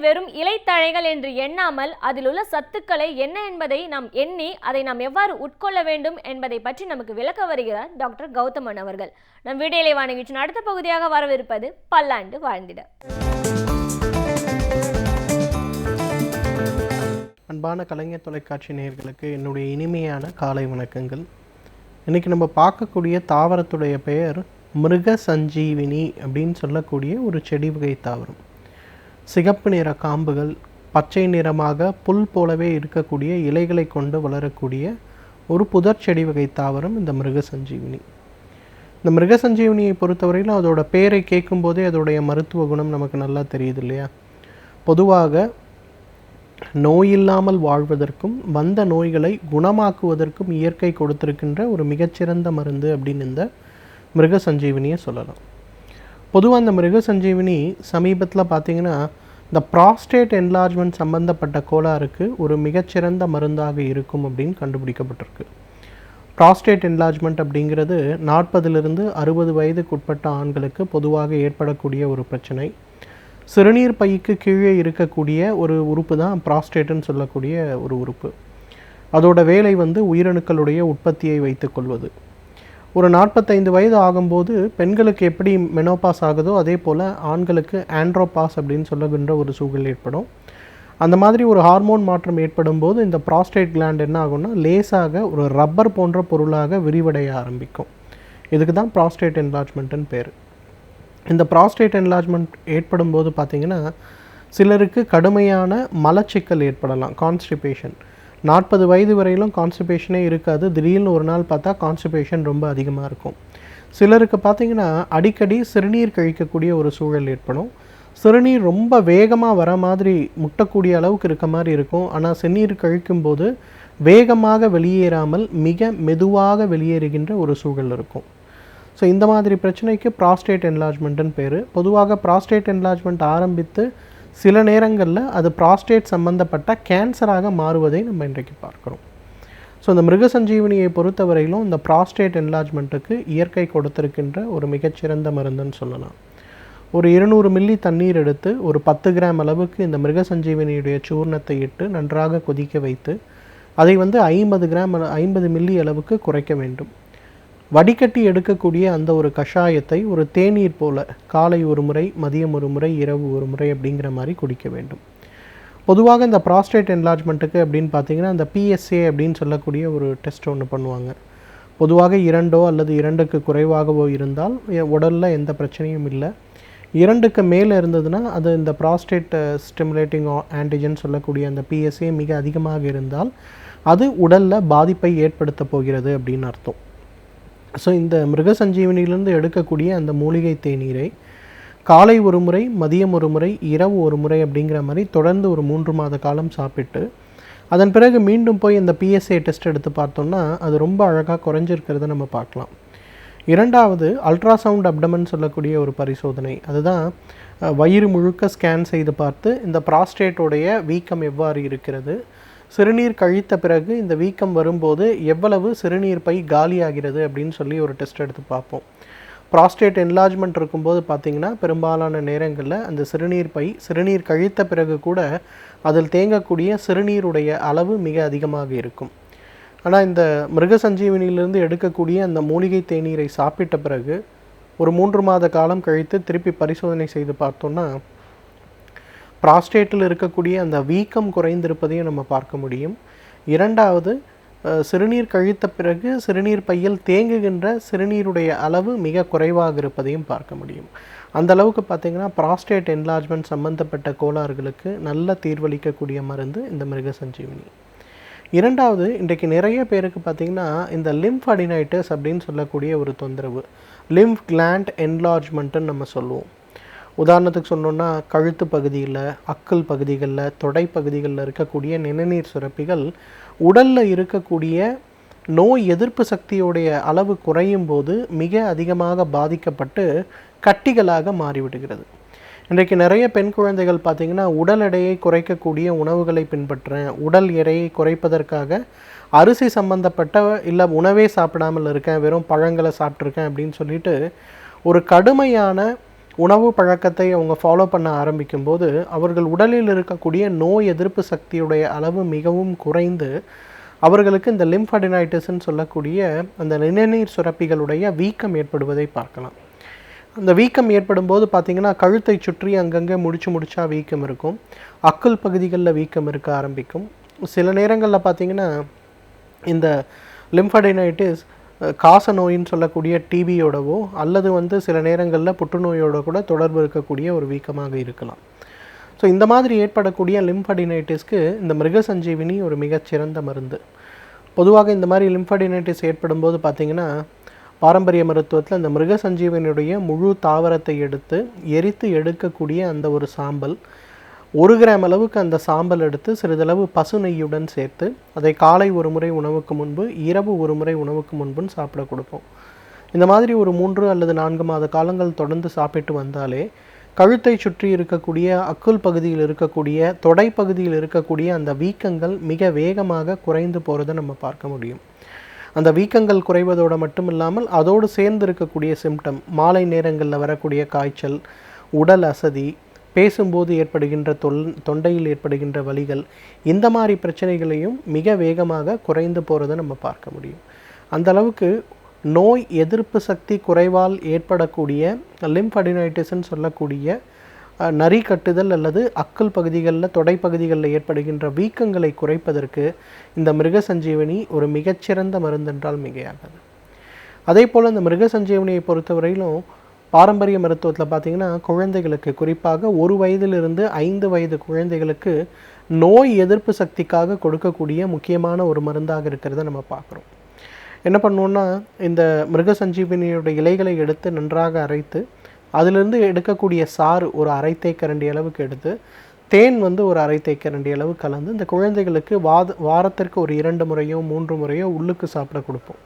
வெறும் இலைத்தழைகள் என்று எண்ணாமல் அதில் உள்ள சத்துக்களை என்ன என்பதை நாம் எண்ணி அதை நாம் எவ்வாறு உட்கொள்ள வேண்டும் என்பதை பற்றி நமக்கு விளக்க வருகிறார் டாக்டர் கௌதமன் அவர்கள். நம் வீடியோலை வாணிகிச்சின் அடுத்த பகுதியாக வரவிருப்பது பல்லாண்டு வாழ்ந்திட. அன்பான கலைஞர் தொலைக்காட்சி நேயர்களுக்கு என்னுடைய இனிமையான காலை வணக்கங்கள். இன்றைக்கி நம்ம பார்க்கக்கூடிய தாவரத்துடைய பெயர் மிருக சஞ்சீவினி அப்படின்னு சொல்லக்கூடிய ஒரு செடி வகை தாவரம். சிகப்பு நிற காம்புகள், பச்சை நிறமாக புல் போலவே இருக்கக்கூடிய இலைகளை கொண்டு வளரக்கூடிய ஒரு புதர் செடி வகை தாவரம் இந்த மிருக சஞ்சீவினி. இந்த மிருக சஞ்சீவினியை பொறுத்தவரையிலும் அதோட பெயரை கேட்கும் போதே அதோடைய மருத்துவ குணம் நமக்கு நல்லா தெரியுது இல்லையா? பொதுவாக நோயில்லாமல் வாழ்வதற்கும் வந்த நோய்களை குணமாக்குவதற்கும் இயற்கை கொடுத்திருக்கின்ற ஒரு மிகச்சிறந்த மருந்து அப்படின்னு இந்த மிருக சஞ்சீவினியை சொல்லலாம். பொதுவாக அந்த மிருக சஞ்சீவினி சமீபத்தில் பார்த்திங்கன்னா இந்த ப்ராஸ்டேட் என்லார்ஜ்மெண்ட் சம்பந்தப்பட்ட கோளாறுக்கு ஒரு மிகச்சிறந்த மருந்தாக இருக்கும் அப்படின்னு கண்டுபிடிக்கப்பட்டிருக்கு. ப்ராஸ்டேட் என்லார்ஜ்மெண்ட் அப்படிங்கிறது 40லிருந்து 60 வயதுக்கு உட்பட்ட ஆண்களுக்கு பொதுவாக ஏற்படக்கூடிய ஒரு பிரச்சனை. சிறுநீர் பைக்கு கீழே இருக்கக்கூடிய ஒரு உறுப்பு தான் ப்ராஸ்டேட்டுன்னு சொல்லக்கூடிய ஒரு உறுப்பு. அதோட வேலை உயிரணுக்களுடைய உற்பத்தியை வைத்துக்கொள்வது. ஒரு 45 வயது ஆகும்போது பெண்களுக்கு எப்படி மெனோபாஸ் ஆகுதோ அதே போல் ஆண்களுக்கு ஆண்ட்ரோபாஸ் அப்படின்னு சொல்லுகின்ற ஒரு சூழல் ஏற்படும். அந்த மாதிரி ஒரு ஹார்மோன் மாற்றம் ஏற்படும் போது இந்த ப்ராஸ்டேட் கிளாண்ட் என்ன ஆகும்னா லேசாக ஒரு ரப்பர் போன்ற பொருளாக விரிவடைய ஆரம்பிக்கும். இதுக்கு தான் ப்ராஸ்டேட் என்லார்ஜ்மெண்ட்டுன்னு பேர். இந்த ப்ராஸ்டேட் என்லார்ஜ்மெண்ட் ஏற்படும் போது பார்த்திங்கன்னா சிலருக்கு கடுமையான மலச்சிக்கல் ஏற்படலாம், கான்ஸ்டிபேஷன். 40 வயது வரையிலும் கான்ஸ்டிபேஷனே இருக்காது, திடீர்னு ஒரு நாள் பார்த்தா கான்ஸ்டிபேஷன் ரொம்ப அதிகமாக இருக்கும். சிலருக்கு பார்த்திங்கன்னா அடிக்கடி சிறுநீர் கழிக்கக்கூடிய ஒரு சூழல் ஏற்படும். சிறுநீர் ரொம்ப வேகமாக வர மாதிரி முட்டக்கூடிய அளவுக்கு இருக்க மாதிரி இருக்கும். ஆனால் சிறுநீர் கழிக்கும்போது வேகமாக வெளியேறாமல் மிக மெதுவாக வெளியேறுகின்ற ஒரு சூழல் இருக்கும். ஸோ இந்த மாதிரி பிரச்சனைக்கு ப்ராஸ்டேட் என்லார்ஜ்மெண்ட்டுன்னு பேர். பொதுவாக ப்ராஸ்டேட் என்லார்ஜ்மெண்ட் ஆரம்பித்து சில நேரங்களில் அது ப்ராஸ்டேட் சம்பந்தப்பட்ட கேன்சராக மாறுவதை நம்ம இன்றைக்கு பார்க்குறோம். ஸோ இந்த மிருக சஞ்சீவனியை பொறுத்தவரையிலும் இந்த ப்ராஸ்டேட் என்லார்ஜ்மெண்ட்டுக்கு இயற்கை கொடுத்திருக்கின்ற ஒரு மிகச்சிறந்த மருந்துன்னு சொல்லலாம். ஒரு 200 மில்லி தண்ணீர் எடுத்து ஒரு 10 கிராம் அளவுக்கு இந்த மிருக சஞ்சீவனியுடைய சூர்ணத்தை இட்டு நன்றாக கொதிக்க வைத்து அதை 50 மில்லி அளவுக்கு குறைக்க வேண்டும். வடிகட்டி எடுக்கக்கூடிய அந்த ஒரு கஷாயத்தை ஒரு தேநீர் போல் காலை ஒரு முறை, மதியம் ஒரு முறை, இரவு ஒரு முறை அப்படிங்கிற மாதிரி குடிக்க வேண்டும். பொதுவாக இந்த ப்ராஸ்டேட் என்லார்ஜ்மெண்ட்டுக்கு அப்படின்னு பார்த்திங்கன்னா இந்த PSA அப்படின்னு சொல்லக்கூடிய ஒரு டெஸ்ட் ஒன்று பண்ணுவாங்க. பொதுவாக 2 அல்லது 2க்கு குறைவாகவோ இருந்தால் உடலில் எந்த பிரச்சனையும் இல்லை. 2க்கு மேலே இருந்ததுன்னா அது இந்த ப்ராஸ்டேட் ஸ்டிமுலேட்டிங் ஆன்டிஜன் சொல்லக்கூடிய அந்த PSA மிக அதிகமாக இருந்தால் அது உடலில் பாதிப்பை ஏற்படுத்த போகிறது அப்படின்னு அர்த்தம். ஸோ இந்த மிருக சஞ்சீவனியிலிருந்து எடுக்கக்கூடிய அந்த மூலிகை தேநீரை காலை ஒரு முறை, மதியம் ஒரு முறை, இரவு ஒரு முறை அப்படிங்கிற மாதிரி தொடர்ந்து ஒரு 3 மாத காலம் சாப்பிட்டு அதன் பிறகு மீண்டும் போய் இந்த PSA டெஸ்ட் எடுத்து பார்த்தோம்னா அது ரொம்ப அழகாக குறைஞ்சிருக்கிறத நம்ம பார்க்கலாம். 2வது அல்ட்ராசவுண்ட் அப்டமன் சொல்லக்கூடிய ஒரு பரிசோதனை. அதுதான் வயிறு முழுக்க ஸ்கேன் செய்து பார்த்து இந்த ப்ராஸ்டேட்டோடைய வீக்கம் எவ்வாறு இருக்கிறது, சிறுநீர் கழித்த பிறகு இந்த வீக்கம் வரும்போது எவ்வளவு சிறுநீர் பை காலியாகிறது அப்படின்னு சொல்லி ஒரு டெஸ்ட் எடுத்து பார்ப்போம். ப்ராஸ்டேட் என்லார்ஜ்மெண்ட் இருக்கும்போது பார்த்திங்கன்னா பெரும்பாலான நேரங்களில் அந்த சிறுநீர் கழித்த பிறகு கூட அதில் தேங்கக்கூடிய சிறுநீருடைய அளவு மிக அதிகமாக இருக்கும். ஆனால் இந்த மிருக சஞ்சீவனியிலிருந்து எடுக்கக்கூடிய அந்த மூலிகை தேநீரை சாப்பிட்ட பிறகு ஒரு 3 மாத காலம் கழித்து திருப்பி பரிசோதனை செய்து பார்த்தோன்னா ப்ராஸ்டேட்டில் இருக்கக்கூடிய அந்த வீக்கம் குறைந்திருப்பதையும் நம்ம பார்க்க முடியும். 2வது சிறுநீர் கழித்த பிறகு சிறுநீர் பையில் தேங்குகின்ற சிறுநீருடைய அளவு மிக குறைவாக இருப்பதையும் பார்க்க முடியும். அந்த அளவுக்கு பார்த்திங்கன்னா ப்ராஸ்டேட் என்லார்ஜ்மெண்ட் சம்பந்தப்பட்ட கோளாறுகளுக்கு நல்ல தீர்வளிக்கக்கூடிய மருந்து இந்த மிருக சஞ்சீவனி. 2வது இன்றைக்கு நிறைய பேருக்கு பார்த்திங்கன்னா இந்த லிம்ஃப் அடினைட்டிஸ் அப்படின்னு சொல்லக்கூடிய ஒரு தொந்தரவு, லிம்ஃப் கிளாண்ட் என்லார்ஜ்மெண்ட்டுன்னு நம்ம சொல்லுவோம். உதாரணத்துக்கு சொன்னோன்னா கழுத்து பகுதியில், அக்கல் பகுதிகளில், தொடை பகுதிகளில் இருக்கக்கூடிய நிணநீர் சுரப்பிகள் உடலில் இருக்கக்கூடிய நோய் எதிர்ப்பு சக்தியுடைய அளவு குறையும் போது மிக அதிகமாக பாதிக்கப்பட்டு கட்டிகளாக மாறிவிடுகிறது. இன்றைக்கு நிறைய பெண் குழந்தைகள் பார்த்திங்கன்னா உடல் எடையை குறைக்கக்கூடிய உணவுகளை பின்பற்றுறேன், உடல் எடையை குறைப்பதற்காக அரிசி சம்பந்தப்பட்ட இல்லை உணவே சாப்பிடாமல் இருக்கேன், வெறும் பழங்களை சாப்பிட்ருக்கேன் அப்படின்னு சொல்லிட்டு ஒரு கடுமையான உணவு பழக்கத்தை அவங்க ஃபாலோ பண்ண ஆரம்பிக்கும்போது அவர்கள் உடலில் இருக்கக்கூடிய நோய் எதிர்ப்பு சக்தியுடைய அளவு மிகவும் குறைந்து அவர்களுக்கு இந்த லிம்ஃபடினைட்டிஸ்ன்னு சொல்லக்கூடிய அந்த நிணநீர் சுரப்பிகளுடைய வீக்கம் ஏற்படுவதை பார்க்கலாம். அந்த வீக்கம் ஏற்படும் போது பார்த்திங்கன்னா கழுத்தை சுற்றி அங்கங்கே முடிச்சா வீக்கம் இருக்கும், அக்குள் பகுதிகளில் வீக்கம் இருக்க ஆரம்பிக்கும். சில நேரங்களில் பார்த்திங்கன்னா இந்த லிம்ஃபடினைட்டிஸ் காச நோயின்னு சொல்லக்கூடிய டிபியோடவோ அல்லது சில நேரங்களில் புற்றுநோயோட கூட தொடர்பு இருக்கக்கூடிய ஒரு வீக்கமாக இருக்கலாம். ஸோ இந்த மாதிரி ஏற்படக்கூடிய லிம்ஃபடினைட்டிஸ்க்கு இந்த மிருக சஞ்சீவினி ஒரு மிகச்சிறந்த மருந்து. பொதுவாக இந்த மாதிரி லிம்ஃபடினைட்டிஸ் ஏற்படும் போது பார்த்திங்கன்னா பாரம்பரிய மருத்துவத்தில் இந்த மிருக சஞ்சீவனியுடைய முழு தாவரத்தை எடுத்து எரித்து எடுக்கக்கூடிய அந்த ஒரு சாம்பல், 1 கிராம் அளவுக்கு அந்த சாம்பல் எடுத்து சிறிதளவு பசு நெய்யுடன் சேர்த்து அதை காலை ஒரு முறை உணவுக்கு முன்பு, இரவு ஒரு முறை உணவுக்கு முன்புன்னு சாப்பிட கொடுப்போம். இந்த மாதிரி ஒரு 3 அல்லது 4 மாத காலங்கள் தொடர்ந்து சாப்பிட்டு வந்தாலே கழுத்தை சுற்றி இருக்கக்கூடிய அக்குள் பகுதியில் இருக்கக்கூடிய தொடை பகுதியில் இருக்கக்கூடிய அந்த வீக்கங்கள் மிக வேகமாக குறைந்து போகிறத நம்ம பார்க்க முடியும். அந்த வீக்கங்கள் குறைவதோடு மட்டும் இல்லாமல் அதோடு சேர்ந்து இருக்கக்கூடிய சிம்டம், மாலை நேரங்களில் வரக்கூடிய காய்ச்சல், உடல் அசதி, பேசும்போது ஏற்படுகின்ற தொண்டையில் ஏற்படுகின்ற வலிகள், இந்த மாதிரி பிரச்சனைகளையும் மிக வேகமாக குறைந்து போகிறத நம்ம பார்க்க முடியும். அந்த அளவுக்கு நோய் எதிர்ப்பு சக்தி குறைவால் ஏற்படக்கூடிய லிம்ஃபடினைட்டிஸ்ன்னு சொல்லக்கூடிய நரி கட்டுதல் அல்லது அக்குள் பகுதிகளில் தொடை பகுதிகளில் ஏற்படுகின்ற வீக்கங்களை குறைப்பதற்கு இந்த மிருக சஞ்சீவனி ஒரு மிகச்சிறந்த மருந்தென்றால் மிகையாகாது. அதே போல் இந்த மிருக சஞ்சீவனியை பொறுத்தவரையிலும் பாரம்பரிய மருத்துவத்தில் பார்த்திங்கன்னா குழந்தைகளுக்கு, குறிப்பாக 1 வயதிலிருந்து 5 வயது குழந்தைகளுக்கு நோய் எதிர்ப்பு சக்திக்காக கொடுக்கக்கூடிய முக்கியமான ஒரு மருந்தாக இருக்கிறத நம்ம பார்க்குறோம். என்ன பண்ணுவோன்னா, இந்த மிருக சஞ்சீவனியோட இலைகளை எடுத்து நன்றாக அரைத்து அதிலிருந்து எடுக்கக்கூடிய சாறு ஒரு 1/2 தேக்கரண்டி அளவுக்கு எடுத்து தேன் ஒரு 1/2 தேக்கரண்டி அளவு கலந்து இந்த குழந்தைகளுக்கு வாரத்திற்கு ஒரு 2 முறையோ 3 முறையோ உள்ளுக்கு சாப்பிட கொடுப்போம்.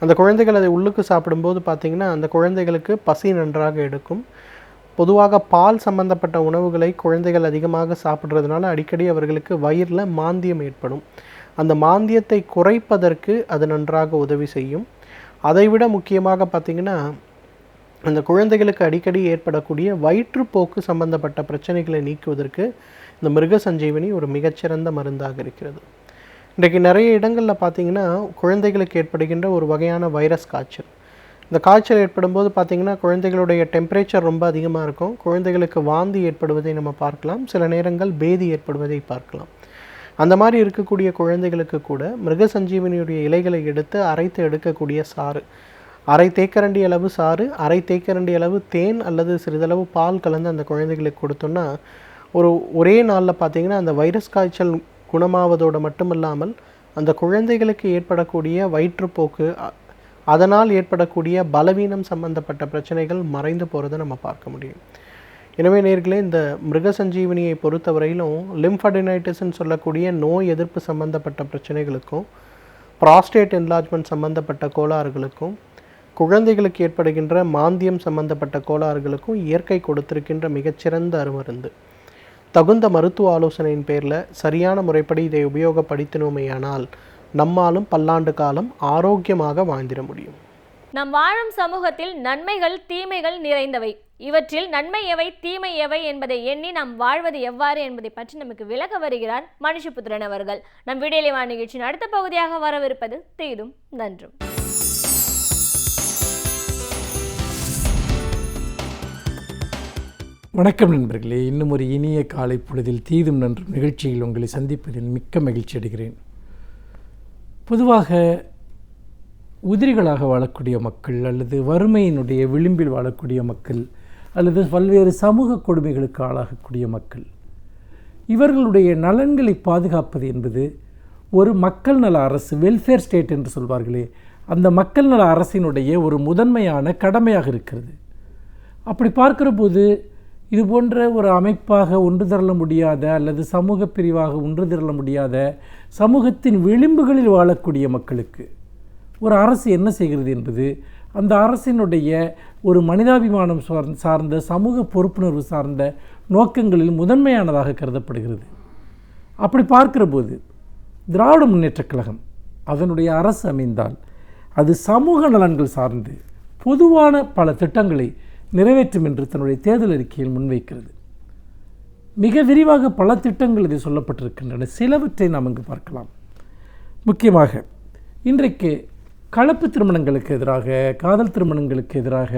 அந்த குழந்தைகள் அதை உள்ளுக்கு சாப்பிடும்போது பார்த்திங்கன்னா அந்த குழந்தைகளுக்கு பசி நன்றாக எடுக்கும். பொதுவாக பால் சம்பந்தப்பட்ட உணவுகளை குழந்தைகள் அதிகமாக சாப்பிட்றதுனால அடிக்கடி அவர்களுக்கு வயிறில் மாந்தியம் ஏற்படும். அந்த மாந்தியத்தை குறைப்பதற்கு அது நன்றாக உதவி செய்யும். அதைவிட முக்கியமாக பார்த்திங்கன்னா அந்த குழந்தைகளுக்கு அடிக்கடி ஏற்படக்கூடிய வயிற்றுப்போக்கு சம்பந்தப்பட்ட பிரச்சனைகளை நீக்குவதற்கு இந்த மிருக சஞ்சீவனி ஒரு மிகச்சிறந்த மருந்தாக இருக்கிறது. இன்றைக்கு நிறைய இடங்களில் பார்த்திங்கன்னா குழந்தைகளுக்கு ஏற்படுகின்ற ஒரு வகையான வைரஸ் காய்ச்சல். இந்த காய்ச்சல் ஏற்படும் போது பார்த்திங்கன்னா குழந்தைகளுடைய டெம்பரேச்சர் ரொம்ப அதிகமாக இருக்கும். குழந்தைகளுக்கு வாந்தி ஏற்படுவதை நம்ம பார்க்கலாம், சில நேரங்கள் பேதி ஏற்படுவதை பார்க்கலாம். அந்த மாதிரி இருக்கக்கூடிய குழந்தைகளுக்கு கூட மிருக சஞ்சீவனியுடைய இலைகளை எடுத்து அரைத்து எடுக்கக்கூடிய சாறு, 1/2 தேக்கரண்டி அளவு சாறு, 1/2 தேக்கரண்டி அளவு தேன் அல்லது சிறிதளவு பால் கலந்து அந்த குழந்தைகளுக்கு கொடுத்தோன்னா ஒரே நாளில் பார்த்திங்கன்னா அந்த வைரஸ் காய்ச்சல் குணமாவதோடு மட்டுமில்லாமல் அந்த குழந்தைகளுக்கு ஏற்படக்கூடிய வயிற்றுப்போக்கு, அதனால் ஏற்படக்கூடிய பலவீனம் சம்பந்தப்பட்ட பிரச்சனைகள் மறைந்து போகிறத நம்ம பார்க்க முடியும். எனவே நேர்களே, இந்த மிருக சஞ்சீவனியை பொறுத்தவரையிலும் லிம்ஃபடினைட்டிஸ்ன்னு சொல்லக்கூடிய நோய் எதிர்ப்பு சம்பந்தப்பட்ட பிரச்சனைகளுக்கும், ப்ராஸ்டேட் என்லார்ஜ்மெண்ட் சம்பந்தப்பட்ட கோளாறுகளுக்கும், குழந்தைகளுக்கு ஏற்படுகின்ற மாந்தியம் சம்பந்தப்பட்ட கோளாறுகளுக்கும் இயற்கை கொடுத்திருக்கின்ற மிகச்சிறந்த அருமருந்து. தகுந்த மருத்துவ ஆலோசனையின் பேரில் சரியான முறைப்படி இதை உபயோகப்படுத்தினோமேயானால் நம்மாலும் பல்லாண்டு காலம் ஆரோக்கியமாக வாழ்ந்திட முடியும். நம் வாழும் சமூகத்தில் நன்மைகள் தீமைகள் நிறைந்தவை. இவற்றில் நன்மை எவை தீமை எவை என்பதை எண்ணி நாம் வாழ்வது எவ்வாறு என்பதை பற்றி நமக்கு விளக்க வருகிறார் மனுஷபுத்திரன் அவர்கள். நம் விடியலை நிகழ்ச்சியின் அடுத்த பகுதியாக வரவிருப்பது தீதும் நன்றும். வணக்கம் நண்பர்களே, இன்னும் ஒரு இனிய காலை பொழுதில் தீதும் நன்றும் நிகழ்ச்சியில் உங்களை சந்திப்பதில் மிக்க மகிழ்ச்சி அடைகிறேன். பொதுவாக உதிரிகளாக வாழக்கூடிய மக்கள் அல்லது வறுமையினுடைய விளிம்பில் வாழக்கூடிய மக்கள் அல்லது பல்வேறு சமூக கொடுமைகளுக்கு ஆளாகக்கூடிய மக்கள், இவர்களுடைய நலன்களை பாதுகாப்பது என்பது ஒரு மக்கள் நல அரசு, வெல்ஃபேர் ஸ்டேட் என்று சொல்வார்களே, அந்த மக்கள் நல அரசினுடைய ஒரு முதன்மையான கடமையாக இருக்கிறது. அப்படி பார்க்கிற போது இது போன்ற ஒரு அமைப்பாக ஒன்று திரள முடியாத அல்லது சமூக பிரிவாக ஒன்று திரள முடியாத சமூகத்தின் விளிம்புகளில் வாழக்கூடிய மக்களுக்கு, ஒரு அரசு என்ன செய்கிறது என்பது அந்த அரசினுடைய ஒரு மனிதாபிமானம் சார்ந்த சமூக பொறுப்புணர்வு சார்ந்த நோக்கங்களில் முதன்மையானதாக கருதப்படுகிறது. அப்படி பார்க்கிற போது திராவிட முன்னேற்றக் கழகம் அதனுடைய அரசு அமைந்தால் அது சமூக நலன்கள் சார்ந்து பொதுவான பல திட்டங்களை நிறைவேற்றும் என்று தன்னுடைய தேர்தல் அறிக்கையில் முன்வைக்கிறது. மிக விரிவாக பல திட்டங்கள் இதில் சொல்லப்பட்டிருக்கின்றன. சிலவற்றை நாம் இங்கு பார்க்கலாம். முக்கியமாக இன்றைக்கு கலப்பு திருமணங்களுக்கு எதிராக, காதல் திருமணங்களுக்கு எதிராக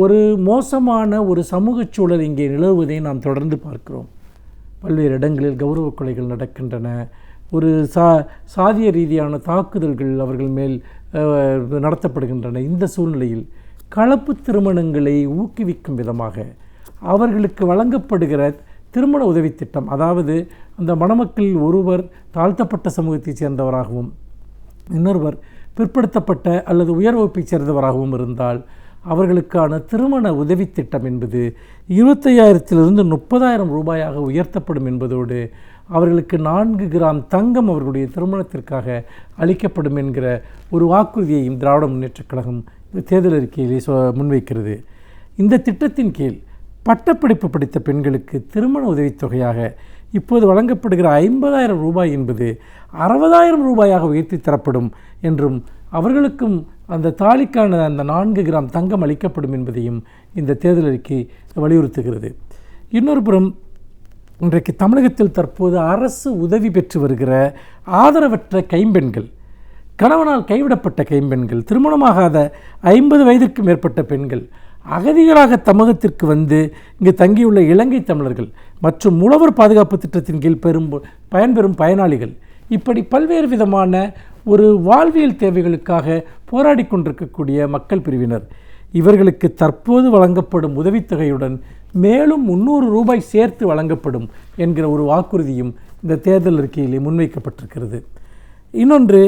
ஒரு மோசமான ஒரு சமூக சூழல் இங்கே நிலவுவதை நாம் தொடர்ந்து பார்க்கிறோம். பல்வேறு இடங்களில் கௌரவ கொலைகள் நடக்கின்றன. ஒரு சாதிய ரீதியான தாக்குதல்கள் அவர்கள் மேல் நடத்தப்படுகின்றன. இந்த சூழ்நிலையில் கலப்பு திருமணங்களை ஊக்குவிக்கும் விதமாக அவர்களுக்கு வழங்கப்படுகிற திருமண உதவி திட்டம், அதாவது அந்த மணமக்களில் ஒருவர் தாழ்த்தப்பட்ட சமூகத்தைச் சேர்ந்தவராகவும் இன்னொருவர் பிற்படுத்தப்பட்ட அல்லது உயர் வகுப்பைச் சேர்ந்தவராகவும் இருந்தால் அவர்களுக்கான திருமண உதவி திட்டம் என்பது 25,000 30,000 ரூபாயாக உயர்த்தப்படும் என்பதோடு அவர்களுக்கு 4 கிராம் தங்கம் அவர்களுடைய திருமணத்திற்காக அளிக்கப்படும் என்கிற ஒரு வாக்குறுதியையும் திராவிட முன்னேற்றக் கழகம் இந்த தேர்தல் அறிக்கையிலே முன்வைக்கிறது. இந்த திட்டத்தின் கீழ் பட்டப்படிப்பு படித்த பெண்களுக்கு திருமண உதவித்தொகையாக இப்போது வழங்கப்படுகிற 50,000 ரூபாய் என்பது 60,000 ரூபாயாக உயர்த்தி தரப்படும் என்றும் அவர்களுக்கும் அந்த தாலிக்கான அந்த 4 கிராம் தங்கம் அளிக்கப்படும் என்பதையும் இந்த தேர்தல் அறிக்கை வலியுறுத்துகிறது. இன்னொரு புறம் இன்றைக்கு தமிழகத்தில் தற்போது அரசு உதவி பெற்று வருகிற ஆதரவற்ற கைம்பெண்கள், கணவனால் கைவிடப்பட்ட கைம்பெண்கள், திருமணமாகாத 50 வயதிற்கு மேற்பட்ட பெண்கள், அகதிகளாக தமிழகத்திற்கு வந்து இங்கு தங்கியுள்ள இலங்கை தமிழர்கள் மற்றும் உழவர் பாதுகாப்பு திட்டத்தின் கீழ் பயன்பெறும் பயனாளிகள், இப்படி பல்வேறு விதமான ஒரு வாழ்வியல் தேவைகளுக்காக போராடி கொண்டிருக்கக்கூடிய மக்கள் பிரிவினர், இவர்களுக்கு தற்போது வழங்கப்படும் உதவித்தொகையுடன் மேலும் 300 ரூபாய் சேர்த்து வழங்கப்படும் என்கிற ஒரு வாக்குறுதியும் இந்த தேர்தல் அறிக்கையிலே முன்வைக்கப்பட்டிருக்கிறது. இன்னொன்று,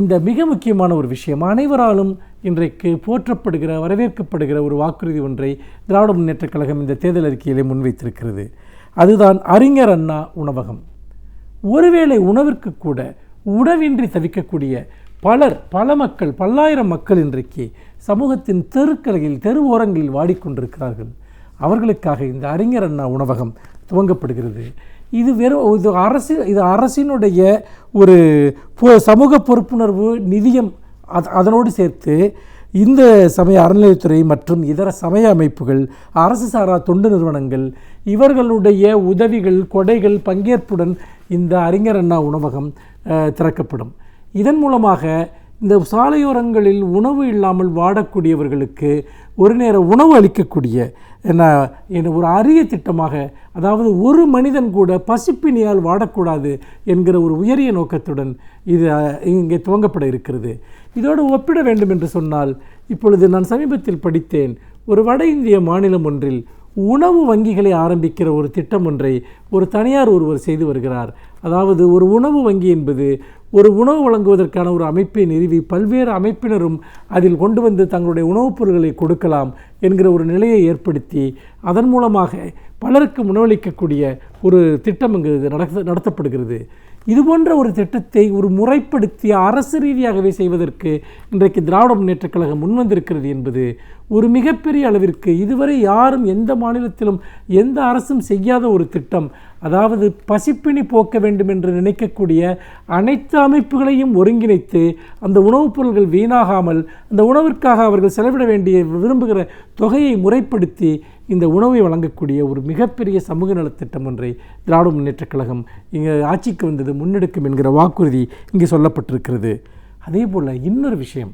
இந்த மிக முக்கியமான ஒரு விஷயம், அனைவராலும் இன்றைக்கு போற்றப்படுகிற வரவேற்கப்படுகிற ஒரு வாக்குறுதி ஒன்றை திராவிட முன்னேற்றக் கழகம் இந்த தேர்தல் அறிக்கையிலே முன்வைத்திருக்கிறது. அதுதான் அறிஞர் அண்ணா உணவகம். ஒருவேளை உணவிற்கு கூட உணவின்றி தவிக்கக்கூடிய பல மக்கள், பல்லாயிரம் மக்கள் இன்றைக்கு சமூகத்தின் தெருக்கரையில் தெரு ஓரங்களில் வாடிக்கொண்டிருக்கிறார்கள். அவர்களுக்காக இந்த அறிஞர் அண்ணா உணவகம் துவங்கப்படுகிறது. இது அரசினுடைய ஒரு சமூக பொறுப்புணர்வு நிதியம். அதனோடு சேர்த்து இந்த சமய அறநிலையத்துறை மற்றும் இதர சமய அமைப்புகள், அரசு சாரா தொண்டு நிறுவனங்கள், இவர்களுடைய உதவிகள், கொடைகள் பங்கேற்புடன் இந்த அறிஞர் அண்ணா உணவகம் திறக்கப்படும். இதன் மூலமாக இந்த சாலையோரங்களில் உணவு இல்லாமல் வாடக்கூடியவர்களுக்கு ஒரு நேர உணவு அளிக்கக்கூடிய ஒரு அரிய திட்டமாக, அதாவது ஒரு மனிதன் கூட பசிப்பினியால் வாடக்கூடாது என்கிற ஒரு உயரிய நோக்கத்துடன் இது இங்கே துவங்கப்பட இருக்கிறது. இதோடு ஒப்பிட வேண்டும் என்று சொன்னால், இப்பொழுது நான் சமீபத்தில் படித்தேன், ஒரு வட இந்திய மாநிலம் ஒன்றில் உணவு வங்கிகளை ஆரம்பிக்கிற ஒரு திட்டம் ஒன்றை ஒரு தனியார் ஒருவர் செய்து வருகிறார். அதாவது ஒரு உணவு வங்கி என்பது ஒரு உணவு வழங்குவதற்கான ஒரு அமைப்பை நிறுவி பல்வேறு அமைப்பினரும் அதில் கொண்டு வந்து தங்களுடைய உணவுப் பொருட்களை கொடுக்கலாம் என்கிற ஒரு நிலையை ஏற்படுத்தி அதன் மூலமாக பலருக்கு உணவளிக்கக்கூடிய ஒரு திட்டம் இங்கு நடத்தப்படுகிறது. இதுபோன்ற ஒரு திட்டத்தை ஒரு முறைப்படுத்தி அரசு ரீதியாகவே செய்வதற்கு இன்றைக்கு திராவிட முன்னேற்றக் கழகம் முன்வந்திருக்கிறது என்பது ஒரு மிகப்பெரிய அளவிற்கு இதுவரை யாரும் எந்த மாநிலத்திலும் எந்த அரசும் செய்யாத ஒரு திட்டம். அதாவது பசிப்பினி போக்க வேண்டும் என்று நினைக்கக்கூடிய அனைத்து அமைப்புகளையும் ஒருங்கிணைத்து அந்த உணவுப் பொருட்கள் வீணாகாமல் அந்த உணவிற்காக அவர்கள் செலவிட வேண்டிய விரும்புகிற தொகையை முறைப்படுத்தி இந்த உணவை வழங்கக்கூடிய ஒரு மிகப்பெரிய சமூக நலத்திட்டம் ஒன்றை திராவிட முன்னேற்றக் கழகம் இங்கே ஆட்சிக்கு வந்தது முன்னெடுக்கும் என்கிற வாக்குறுதி இங்கே சொல்லப்பட்டிருக்கிறது. அதே போல் இன்னொரு விஷயம்,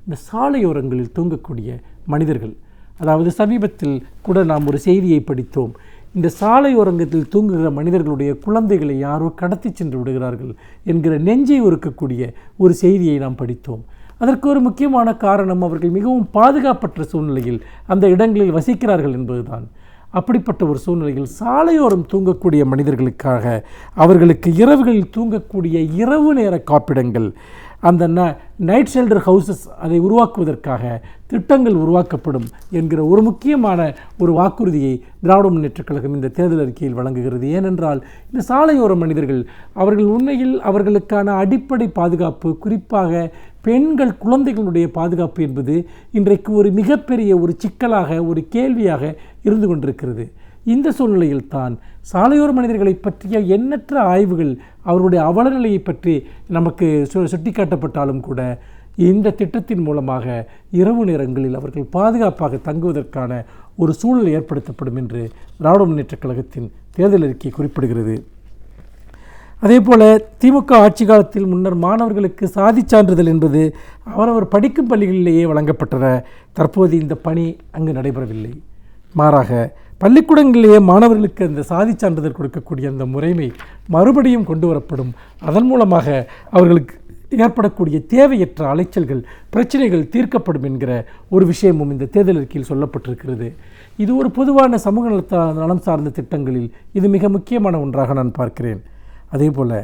இந்த சாலையோரங்களில் தூங்கக்கூடிய மனிதர்கள், அதாவது சமீபத்தில் கூட நாம் ஒரு செய்தியை படித்தோம். இந்த சாலையோரங்கத்தில் தூங்குகிற மனிதர்களுடைய குழந்தைகளை யாரோ கடத்தி சென்று விடுகிறார்கள் என்கிற நெஞ்சை உருக்கக்கூடிய ஒரு செய்தியை நாம் படித்தோம். அதற்கு ஒரு முக்கியமான காரணம், அவர்கள் மிகவும் பாதுகாப்பற்ற சூழ்நிலையில் அந்த இடங்களில் வசிக்கிறார்கள் என்பதுதான். அப்படிப்பட்ட ஒரு சூழ்நிலையில் சாலையோரம் தூங்கக்கூடிய மனிதர்களுக்காக அவர்களுக்கு இரவுகளில் தூங்கக்கூடிய இரவு நேர காப்பிடங்கள், அந்த நைட் ஷெல்டர் ஹவுசஸ் அதை உருவாக்குவதற்காக திட்டங்கள் உருவாக்கப்படும் என்கிற ஒரு முக்கியமான ஒரு வாக்குறுதியை திராவிட முன்னேற்றக் கழகம் இந்த தேர்தல் அறிக்கையில் வழங்குகிறது. ஏனென்றால் இந்த சாலையோர மனிதர்கள் அவர்கள் உண்மையில் அவர்களுக்கான அடிப்படை பாதுகாப்பு, குறிப்பாக பெண்கள் குழந்தைகளுடைய பாதுகாப்பு என்பது இன்றைக்கு ஒரு மிகப்பெரிய ஒரு சிக்கலாக, ஒரு கேள்வியாக இருந்து கொண்டிருக்கிறது. இந்த சூழ்நிலையில் தான் சாலையோர மனிதர்களை பற்றிய எண்ணற்ற ஆய்வுகள் அவருடைய அவலநிலையை பற்றி நமக்கு சுட்டிக்காட்டப்பட்டாலும் கூட இந்த திட்டத்தின் மூலமாக இரவு நேரங்களில் அவர்கள் பாதுகாப்பாக தங்குவதற்கான ஒரு சூழல் ஏற்படுத்தப்படும் என்று திராவிட முன்னேற்றக் கழகத்தின் தேர்தல் அறிக்கை குறிப்பிடுகிறது. அதேபோல் திமுக ஆட்சி காலத்தில் முன்னர் மாணவர்களுக்கு சாதி சான்றிதழ் என்பது அவரவர் படிக்கும் பள்ளிகளிலேயே வழங்கப்பட்டன. தற்போது இந்த பணி அங்கு நடைபெறவில்லை. மாறாக பள்ளிக்கூடங்களிலேயே மாணவர்களுக்கு அந்த சாதி சான்றிதழ் கொடுக்கக்கூடிய அந்த முறைமை மறுபடியும் கொண்டு வரப்படும். அதன் மூலமாக அவர்களுக்கு ஏற்படக்கூடிய தேவையற்ற அலைச்சல்கள், பிரச்சனைகள் தீர்க்கப்படும் என்கிற ஒரு விஷயமும் இந்த தேர்தல் அறிக்கையில் சொல்லப்பட்டிருக்கிறது. இது ஒரு பொதுவான சமூக நலம் சார்ந்த திட்டங்களில் இது மிக முக்கியமான ஒன்றாக நான் பார்க்கிறேன். அதேபோல்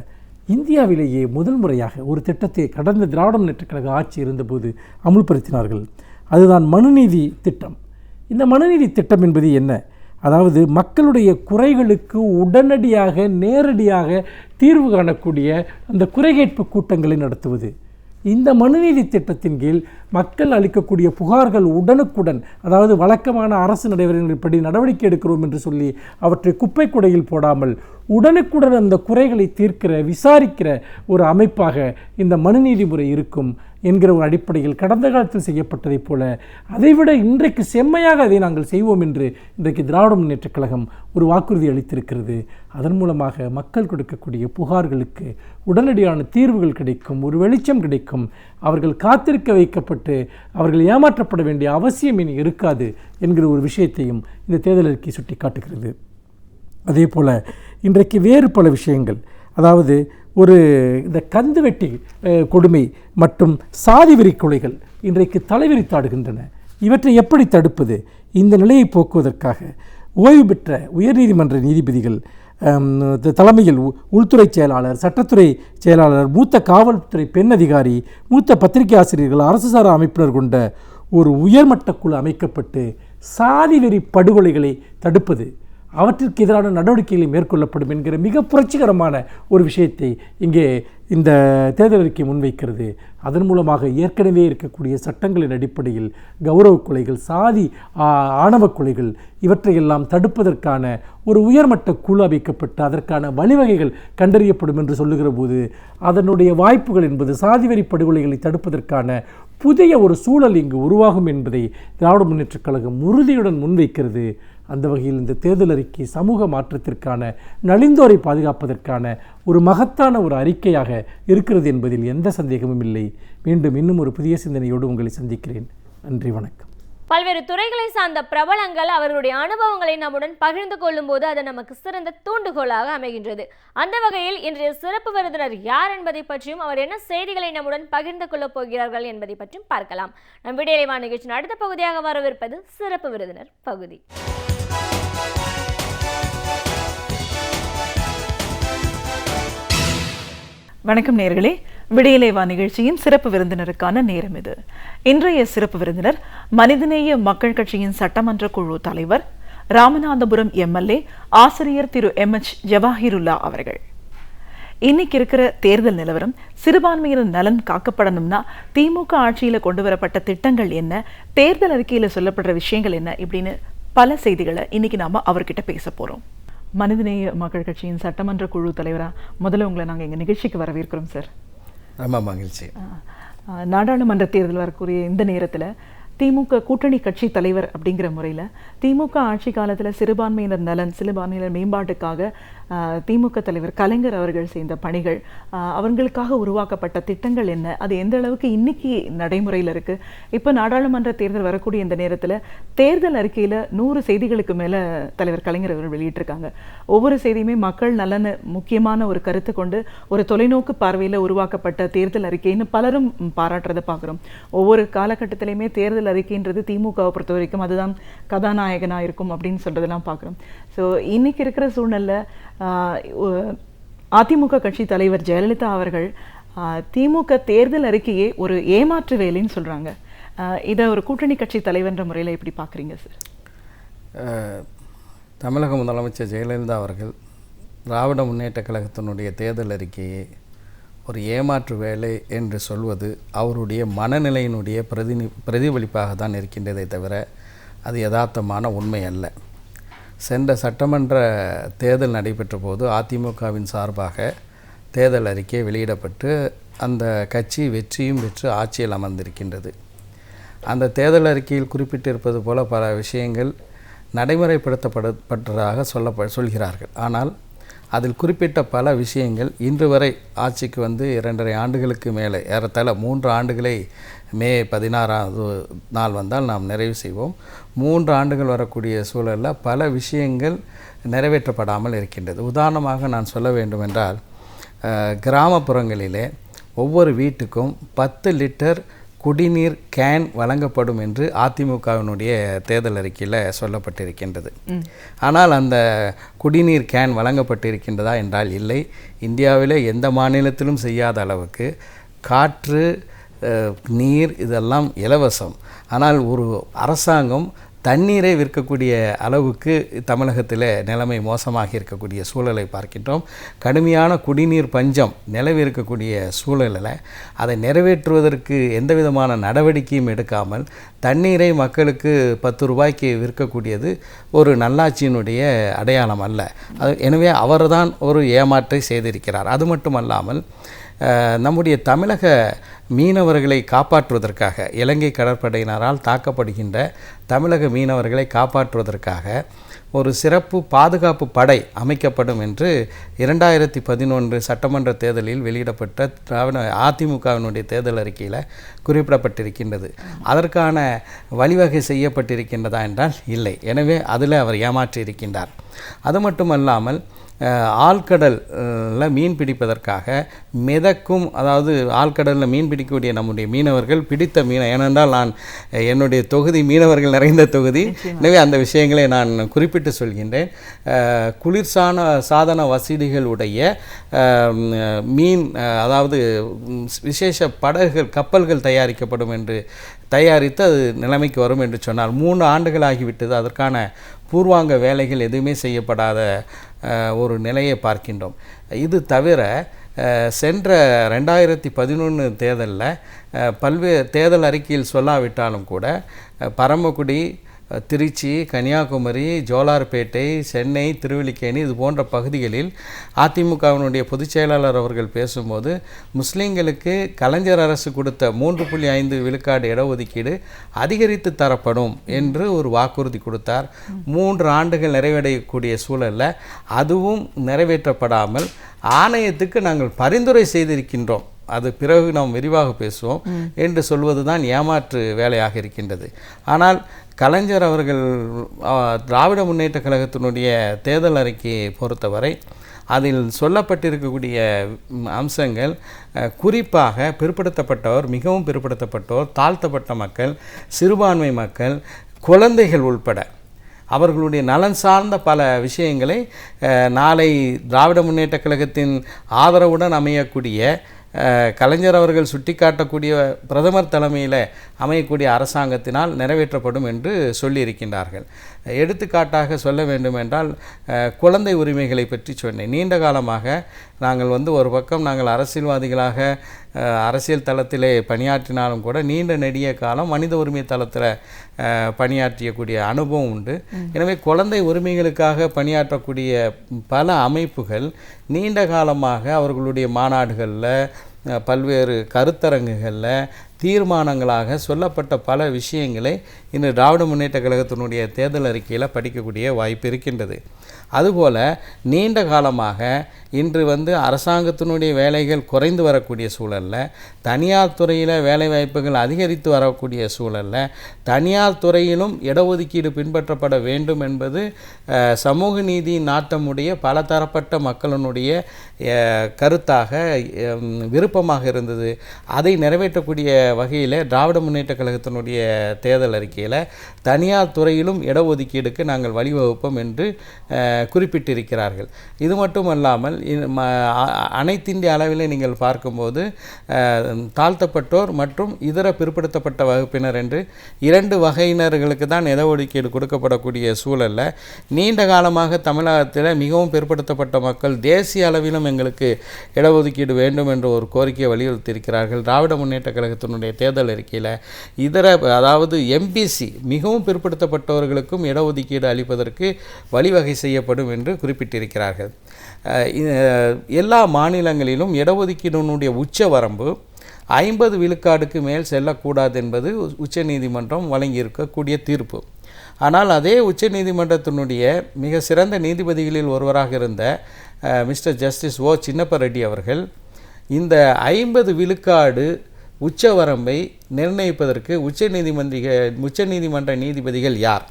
இந்தியாவிலேயே முதல் முறையாக ஒரு திட்டத்தை கடந்த திராவிட முன்னேற்றக் கழக ஆட்சி இருந்தபோது அமுல்படுத்தினார்கள். அதுதான் மனுநீதி திட்டம். இந்த மனுநீதி திட்டம் என்பது என்ன? அதாவது மக்களுடைய குறைகளுக்கு உடனடியாக நேரடியாக தீர்வு காணக்கூடிய அந்த குறைகேட்பு கூட்டங்களை நடத்துவது. இந்த மனுநீதி திட்டத்தின் கீழ் மக்கள் அளிக்கக்கூடிய புகார்கள் உடனுக்குடன், அதாவது வழக்கமான அரசு நடைமுறைகளின்படி நடவடிக்கை எடுக்கிறோம் என்று சொல்லி அவற்றை குப்பை குடையில் போடாமல் உடனுக்குடன் அந்த குறைகளை தீர்க்கிற, விசாரிக்கிற ஒரு அமைப்பாக இந்த மனுநீதி முறை இருக்கும் என்கிற ஒரு அடிப்படையில் கடந்த காலத்தில் செய்யப்பட்டதைப் போல அதைவிட இன்றைக்கு செம்மையாக அதை நாங்கள் செய்வோம் என்று இன்றைக்கு திராவிட முன்னேற்றக் கழகம் ஒரு வாக்குறுதி அளித்திருக்கிறது. அதன் மூலமாக மக்கள் கொடுக்கக்கூடிய புகார்களுக்கு உடனடியான தீர்வுகள் கிடைக்கும், ஒரு வெளிச்சம் கிடைக்கும். அவர்கள் காத்திருக்க வைக்கப்பட்டு அவர்கள் ஏமாற்றப்பட வேண்டிய அவசியம் இனி இருக்காது என்கிற ஒரு விஷயத்தையும் இந்த தேர்தல் அறிக்கை சுட்டி காட்டுகிறது. அதே போல் இன்றைக்கு வேறு பல விஷயங்கள், அதாவது ஒரு இந்த கந்து வெட்டி கொடுமை மற்றும் சாதி வெறி கொலைகள் இன்றைக்கு தலைவிரித்தாடுகின்றன. இவற்றை எப்படி தடுப்பது? இந்த நிலையை போக்குவதற்காக ஓய்வு பெற்ற உயர்நீதிமன்ற நீதிபதிகள் தலைமையில் உள்துறை செயலாளர், சட்டத்துறை செயலாளர், மூத்த காவல்துறை பெண் அதிகாரி, மூத்த பத்திரிகை ஆசிரியர்கள், அரசு சாரா அமைப்பினர் கொண்ட ஒரு உயர்மட்ட குழு அமைக்கப்பட்டு சாதி வெறி படுகொலைகளை தடுப்பது, அவற்றிற்கு எதிரான நடவடிக்கைகளை மேற்கொள்ளப்படும் என்கிற மிக புரட்சிகரமான ஒரு விஷயத்தை இங்கே இந்த தேர்தல் அறிக்கை முன்வைக்கிறது. அதன் மூலமாக ஏற்கனவே இருக்கக்கூடிய சட்டங்களின் அடிப்படையில் கௌரவ கொலைகள், சாதி ஆணவ கொலைகள் இவற்றையெல்லாம் தடுப்பதற்கான ஒரு உயர்மட்ட குழு அமைக்கப்பட்டு அதற்கான வழிவகைகள் கண்டறியப்படும் என்று சொல்லுகிற போது அதனுடைய வாய்ப்புகள் என்பது சாதிவெறி படுகொலைகளை தடுப்பதற்கான புதிய ஒரு சூழல் இங்கு உருவாகும் என்பதை திராவிட முன்னேற்றக் கழகம் உறுதியுடன் முன்வைக்கிறது. அந்த வகையில் இந்த தேர்தல் அறிக்கை சமூக மாற்றத்திற்கான, நலிந்தோரை பாதுகாப்பதற்கான ஒரு மகத்தான ஒரு அறிக்கையாக இருக்கிறது என்பதில் எந்த சந்தேகமும் இல்லை. மீண்டும் இன்னும் ஒரு புதிய சிந்தனையோடு உங்களை சந்திக்கிறேன். நன்றி, வணக்கம். பல்வேறு துறைகளை சார்ந்த பிரபலங்கள் அவர்களுடைய அனுபவங்களை நம்முடன் பகிர்ந்து கொள்ளும் போது அது நமக்கு சிறந்த தூண்டுகோலாக அமைகின்றது. அந்த வகையில் இன்றைய சிறப்பு விருந்தினர் யார் என்பதை பற்றியும் அவர் என்ன செய்திகளை நம்முடன் பகிர்ந்து கொள்ளப் போகிறார்கள் என்பதை பற்றியும் பார்க்கலாம். நம் விடியலைவான நிகழ்ச்சியின் அடுத்த பகுதியாக வரவிருப்பது சிறப்பு விருந்தினர் பகுதி. வணக்கம் நேயர்களே, விடியலைவா நிகழ்ச்சியின் சிறப்பு விருந்தினருக்கான நேரம் இது. இன்றைய சிறப்பு விருந்தினர் மனிதநேய மக்கள் கட்சியின் சட்டமன்ற குழு தலைவர், ராமநாதபுரம் எம்எல்ஏ, ஆசிரியர் திரு MH ஜவாஹிருல்லா அவர்கள். இன்னைக்கு இருக்கிற தேர்தல் நிலவரம், சிறுபான்மையினர் நலன் காக்கப்படணும்னா திமுக ஆட்சியில கொண்டு வரப்பட்ட திட்டங்கள் என்ன, தேர்தல் அறிக்கையில சொல்லப்படுற விஷயங்கள் என்ன, இப்படின்னு பல செய்திகளை இன்னைக்கு நாம அவர்கிட்ட பேச போறோம். மனிதநேய மக்கள் கட்சியின் சட்டமன்ற குழு தலைவராக முதல்ல உங்களை நாங்கள் எங்கள் நிகழ்ச்சிக்கு வரவேற்கிறோம் சார். ரொம்ப மகிழ்ச்சி. நாடாளுமன்ற தேர்தல் வரக்கூடிய இந்த நேரத்தில் திமுக கூட்டணி கட்சி தலைவர் அப்படிங்கிற முறையில் திமுக ஆட்சி காலத்தில் சிறுபான்மையினர் நலன், சிறுபான்மையினர் மேம்பாட்டுக்காக திமுக தலைவர் கலைஞர் அவர்கள் செய்த பணிகள், அவர்களுக்காக உருவாக்கப்பட்ட திட்டங்கள் என்ன, அது எந்த அளவுக்கு இன்னைக்கு நடைமுறையில் இருக்குது, இப்போ நாடாளுமன்ற தேர்தல் வரக்கூடிய இந்த நேரத்தில் தேர்தல் அறிக்கையில் 100 செய்திகளுக்கு மேலே தலைவர் கலைஞர் அவர்கள் வெளியிட்டிருக்காங்க. ஒவ்வொரு செய்தியுமே மக்கள் நலனை முக்கியமான ஒரு கருத்து கொண்டு ஒரு தொலைநோக்கு பார்வையில் உருவாக்கப்பட்ட தேர்தல் அறிக்கைன்னு பலரும் பாராட்டுறதை பார்க்குறோம். ஒவ்வொரு காலகட்டத்திலையுமே தேர்தல் அறிக்கைன்றது திமுகவை பொறுத்த வரைக்கும் அதுதான் கதாநாயகனாக இருக்கும் அப்படின்னு சொல்றதெல்லாம் பார்க்குறோம். ஸோ இன்னைக்கு இருக்கிற சூழ்நிலை அதிமுக கட்சி தலைவர் ஜெயலலிதா அவர்கள் திமுக தேர்தல் அறிக்கையே ஒரு ஏமாற்று வேலைன்னு சொல்றாங்க. இதை ஒரு கூட்டணி கட்சி தலைவர்ன்ற முறையில் எப்படி பார்க்குறீங்க சார்? தமிழக முதலமைச்சர் ஜெயலலிதா அவர்கள் திராவிட முன்னேற்றக் கழகத்தினுடைய தேர்தல் அறிக்கையை ஒரு ஏமாற்று வேலை என்று சொல்வது அவருடைய மனநிலையினுடைய பிரதிபலிப்பாக தான் இருக்கின்றதை தவிர அது யதார்த்தமான உண்மை அல்ல. சென்ற சட்டமன்ற தேர்தல் நடைபெற்ற போது அதிமுகவின் சார்பாக தேர்தல் அறிக்கை வெளியிடப்பட்டு அந்த கட்சி வெற்றியும் பெற்று ஆட்சியில் அமர்ந்திருக்கின்றது. அந்த தேர்தல் அறிக்கையில் குறிப்பிட்டிருப்பது போல பல விஷயங்கள் நடைமுறைப்படுத்தப்பட்டதாக சொல்கிறார்கள். ஆனால் அதில் குறிப்பிட்ட பல விஷயங்கள் இன்று வரை ஆட்சிக்கு வந்து 2.5 ஆண்டுகளுக்கு மேலே, ஏறத்தாழ 3 ஆண்டுகளை மே 16ஆவது நாள் வந்தால் நாம் நிறைவு செய்வோம். 3 ஆண்டுகள் வரக்கூடிய சூழலில் பல விஷயங்கள் நிறைவேற்றப்படாமல் இருக்கின்றது. உதாரணமாக நான் சொல்ல வேண்டுமென்றால், கிராமப்புறங்களிலே ஒவ்வொரு வீட்டுக்கும் 10 லிட்டர் குடிநீர் கேன் வழங்கப்படும் என்று அதிமுகவினுடைய தேர்தல் அறிக்கையில் சொல்லப்பட்டிருக்கின்றது. ஆனால் அந்த குடிநீர் கேன் வழங்கப்பட்டிருக்கின்றதா என்றால் இல்லை. இந்தியாவிலே எந்த மாநிலத்திலும் செய்யாத அளவுக்கு காற்று, நீர் இதெல்லாம் இலவசம். ஆனால் ஒரு அரசாங்கம் தண்ணீரை விற்கக்கூடிய அளவுக்கு தமிழகத்தில் நிலைமை மோசமாக இருக்கக்கூடிய சூழலை பார்க்கின்றோம். கடுமையான குடிநீர் பஞ்சம் நிலவி இருக்கக்கூடிய சூழலில் அதை நிறைவேற்றுவதற்கு எந்த விதமான நடவடிக்கையும் எடுக்காமல் தண்ணீரை மக்களுக்கு 10 ரூபாய்க்கு விற்கக்கூடியது ஒரு நல்லாட்சியினுடைய அடையாளம் அல்ல. எனவே அவர்தான் ஒரு ஏமாற்றை செய்திருக்கிறார். அது மட்டுமல்லாமல் நம்முடைய தமிழக மீனவர்களை காப்பாற்றுவதற்காக, இலங்கை கடற்படையினரால் தாக்கப்படுகின்ற தமிழக மீனவர்களை காப்பாற்றுவதற்காக ஒரு சிறப்பு பாதுகாப்பு படை அமைக்கப்படும் என்று 2011 சட்டமன்ற தேர்தலில் வெளியிடப்பட்ட அதிமுகவினுடைய தேர்தல் அறிக்கையில் குறிப்பிடப்பட்டிருக்கின்றது. அதற்கான வழிவகை செய்யப்பட்டிருக்கின்றதா என்றால் இல்லை. எனவே அதில் அவர் ஏமாற்றி இருக்கின்றார். அது மட்டுமல்லாமல் ஆழ்கடலில் மீன் பிடிப்பதற்காக மிதக்கும், அதாவது ஆழ்கடலில் மீன் பிடிக்கக்கூடிய நம்முடைய மீனவர்கள் பிடித்த மீனை, ஏனென்றால் நான் என்னுடைய தொகுதி மீனவர்கள் நிறைந்த தொகுதி, எனவே அந்த விஷயங்களை நான் குறிப்பிட்டு சொல்கின்றேன். சாதன வசதிகளுடைய மீன், அதாவது விசேஷ படகுகள், கப்பல்கள் தயாரிக்கப்படும் என்று தயாரித்து அது நிலைமைக்கு வரும் என்று சொன்னார். 3 ஆண்டுகள் ஆகிவிட்டது. அதற்கான பூர்வாங்க வேலைகள் எதுவுமே செய்யப்படாத ஒரு நிலையை பார்க்கின்றோம். இது தவிர சென்ற 2011 தேர்தலில் பல்வேறு தேர்தல் அறிக்கையில் சொல்லாவிட்டாலும் கூட பரமக்குடி, திருச்சி, கன்னியாகுமரி, ஜோலார்பேட்டை, சென்னை, திருவல்லிக்கேணி இது போன்ற பகுதிகளில் அதிமுகவினுடைய பொதுச் செயலாளர் அவர்கள் பேசும்போது முஸ்லீம்களுக்கு கலைஞர் அரசு கொடுத்த 3.5 விழுக்காடு இடஒதுக்கீடு அதிகரித்து தரப்படும் என்று ஒரு வாக்குறுதி கொடுத்தார். 3 ஆண்டுகள் நிறைவடையக்கூடிய சூழலில் அதுவும் நிறைவேற்றப்படாமல் ஆணையத்துக்கு நாங்கள் பரிந்துரை செய்திருக்கின்றோம், அது பிறகு நாம் விரிவாக பேசுவோம் என்று சொல்வது தான் ஏமாற்று வேலையாக இருக்கின்றது. ஆனால் கலைஞர் அவர்கள் திராவிட முன்னேற்றக் கழகத்தினுடைய தேர்தல் அறிக்கையை பொறுத்தவரை அதில் சொல்லப்பட்டிருக்கக்கூடிய அம்சங்கள் குறிப்பாக பிற்படுத்தப்பட்டவர், மிகவும் பிற்படுத்தப்பட்டோர், தாழ்த்தப்பட்ட மக்கள், சிறுபான்மை மக்கள், குழந்தைகள் உள்பட அவர்களுடைய நலன் சார்ந்த பல விஷயங்களை நாளை திராவிட முன்னேற்றக் கழகத்தின் ஆதரவுடன் அமையக்கூடிய கலைஞர் அவர்கள் சுட்டிக்காட்டக்கூடிய பிரதமர் தலைமையில் அமையக்கூடிய அரசாங்கத்தினால் நிறைவேற்றப்படும் என்று சொல்லியிருக்கின்றார்கள். எடுத்துக்காட்டாக சொல்ல வேண்டுமென்றால் குழந்தை உரிமைகளை பற்றி சொன்னேன். நீண்ட காலமாக நாங்கள் ஒரு பக்கம் நாங்கள் அரசியல்வாதிகளாக அரசியல் தளத்திலே பணியாற்றினாலும் கூட நீண்ட நெடிய காலம் மனித உரிமை தளத்தில் பணியாற்றக்கூடிய அனுபவம் உண்டு. எனவே குழந்தை உரிமைகளுக்காக பணியாற்றக்கூடிய பல அமைப்புகள் நீண்ட காலமாக அவர்களுடைய மாநாடுகளில், பல்வேறு கருத்தரங்குகளில் தீர்மானங்களாக சொல்லப்பட்ட பல விஷயங்களை இன்று திராவிட முன்னேற்றக் கழகத்தினுடைய தேர்தல் அறிக்கையில் படிக்கக்கூடிய வாய்ப்பு இருக்கின்றது. அதுபோல் நீண்ட காலமாக இன்று அரசாங்கத்தினுடைய வேலைகள் குறைந்து வரக்கூடிய சூழலில், தனியார் துறையில் வேலைவாய்ப்புகள் அதிகரித்து வரக்கூடிய சூழலில் தனியார் துறையிலும் இடஒதுக்கீடு பின்பற்றப்பட வேண்டும் என்பது சமூக நீதி நாட்டமுடைய பல தரப்பட்ட மக்களினுடைய கருத்தாக, விருப்பமாக இருந்தது. அதை நிறைவேற்றக்கூடிய வகையில் திராவிட முன்னேற்றக் கழகத்தினுடைய தேர்தல் அறிக்கையில் தனியார் துறையிலும் இடஒதுக்கீடுக்கு நாங்கள் வழிவகுப்போம் என்று குறிப்பிட்டிருக்கிறார்கள். இது மட்டுமல்லாமல் அனைத்திந்திய அளவில் நீங்கள் பார்க்கும்போது தாழ்த்தப்பட்டோர் மற்றும் இதர பிற்படுத்தப்பட்ட வகுப்பினர் என்று 2 வகையினர்களுக்கு தான் இடஒதுக்கீடு கொடுக்கப்படக்கூடிய சூழலில் நீண்ட காலமாக தமிழகத்தில் மிகவும் பிற்படுத்தப்பட்ட மக்கள் தேசிய அளவிலும் எங்களுக்கு இடஒதுக்கீடு வேண்டும் என்று ஒரு கோரிக்கையை வலியுறுத்தியிருக்கிறார்கள். திராவிட முன்னேற்ற கழகத்தினுடைய தேர்தல் அறிக்கையில் அதாவது எம்பிசி மிகவும் பிற்படுத்தப்பட்டவர்களுக்கும் இடஒதுக்கீடு அளிப்பதற்கு வழிவகை செய்யப்படும் என்று குறிப்பிட்டிருக்கிறார்கள். எல்லா மாநிலங்களிலும் இடஒதுக்கீடுனுடைய உச்சவரம்பு 50 விழுக்காடுக்கு மேல் செல்லக்கூடாது என்பது உச்சநீதிமன்றம் வழங்கியிருக்கக்கூடிய தீர்ப்பு. ஆனால் அதே உச்சநீதிமன்றத்தினுடைய மிக சிறந்த நீதிபதிகளில் ஒருவராக இருந்த மிஸ்டர் ஜஸ்டிஸ் ஓ சின்னப்ப ரெட்டி அவர்கள் இந்த 50 விழுக்காடு உச்சவரம்பை நிர்ணயிப்பதற்கு உச்சநீதிமன்ற நீதிபதிகள் யார்?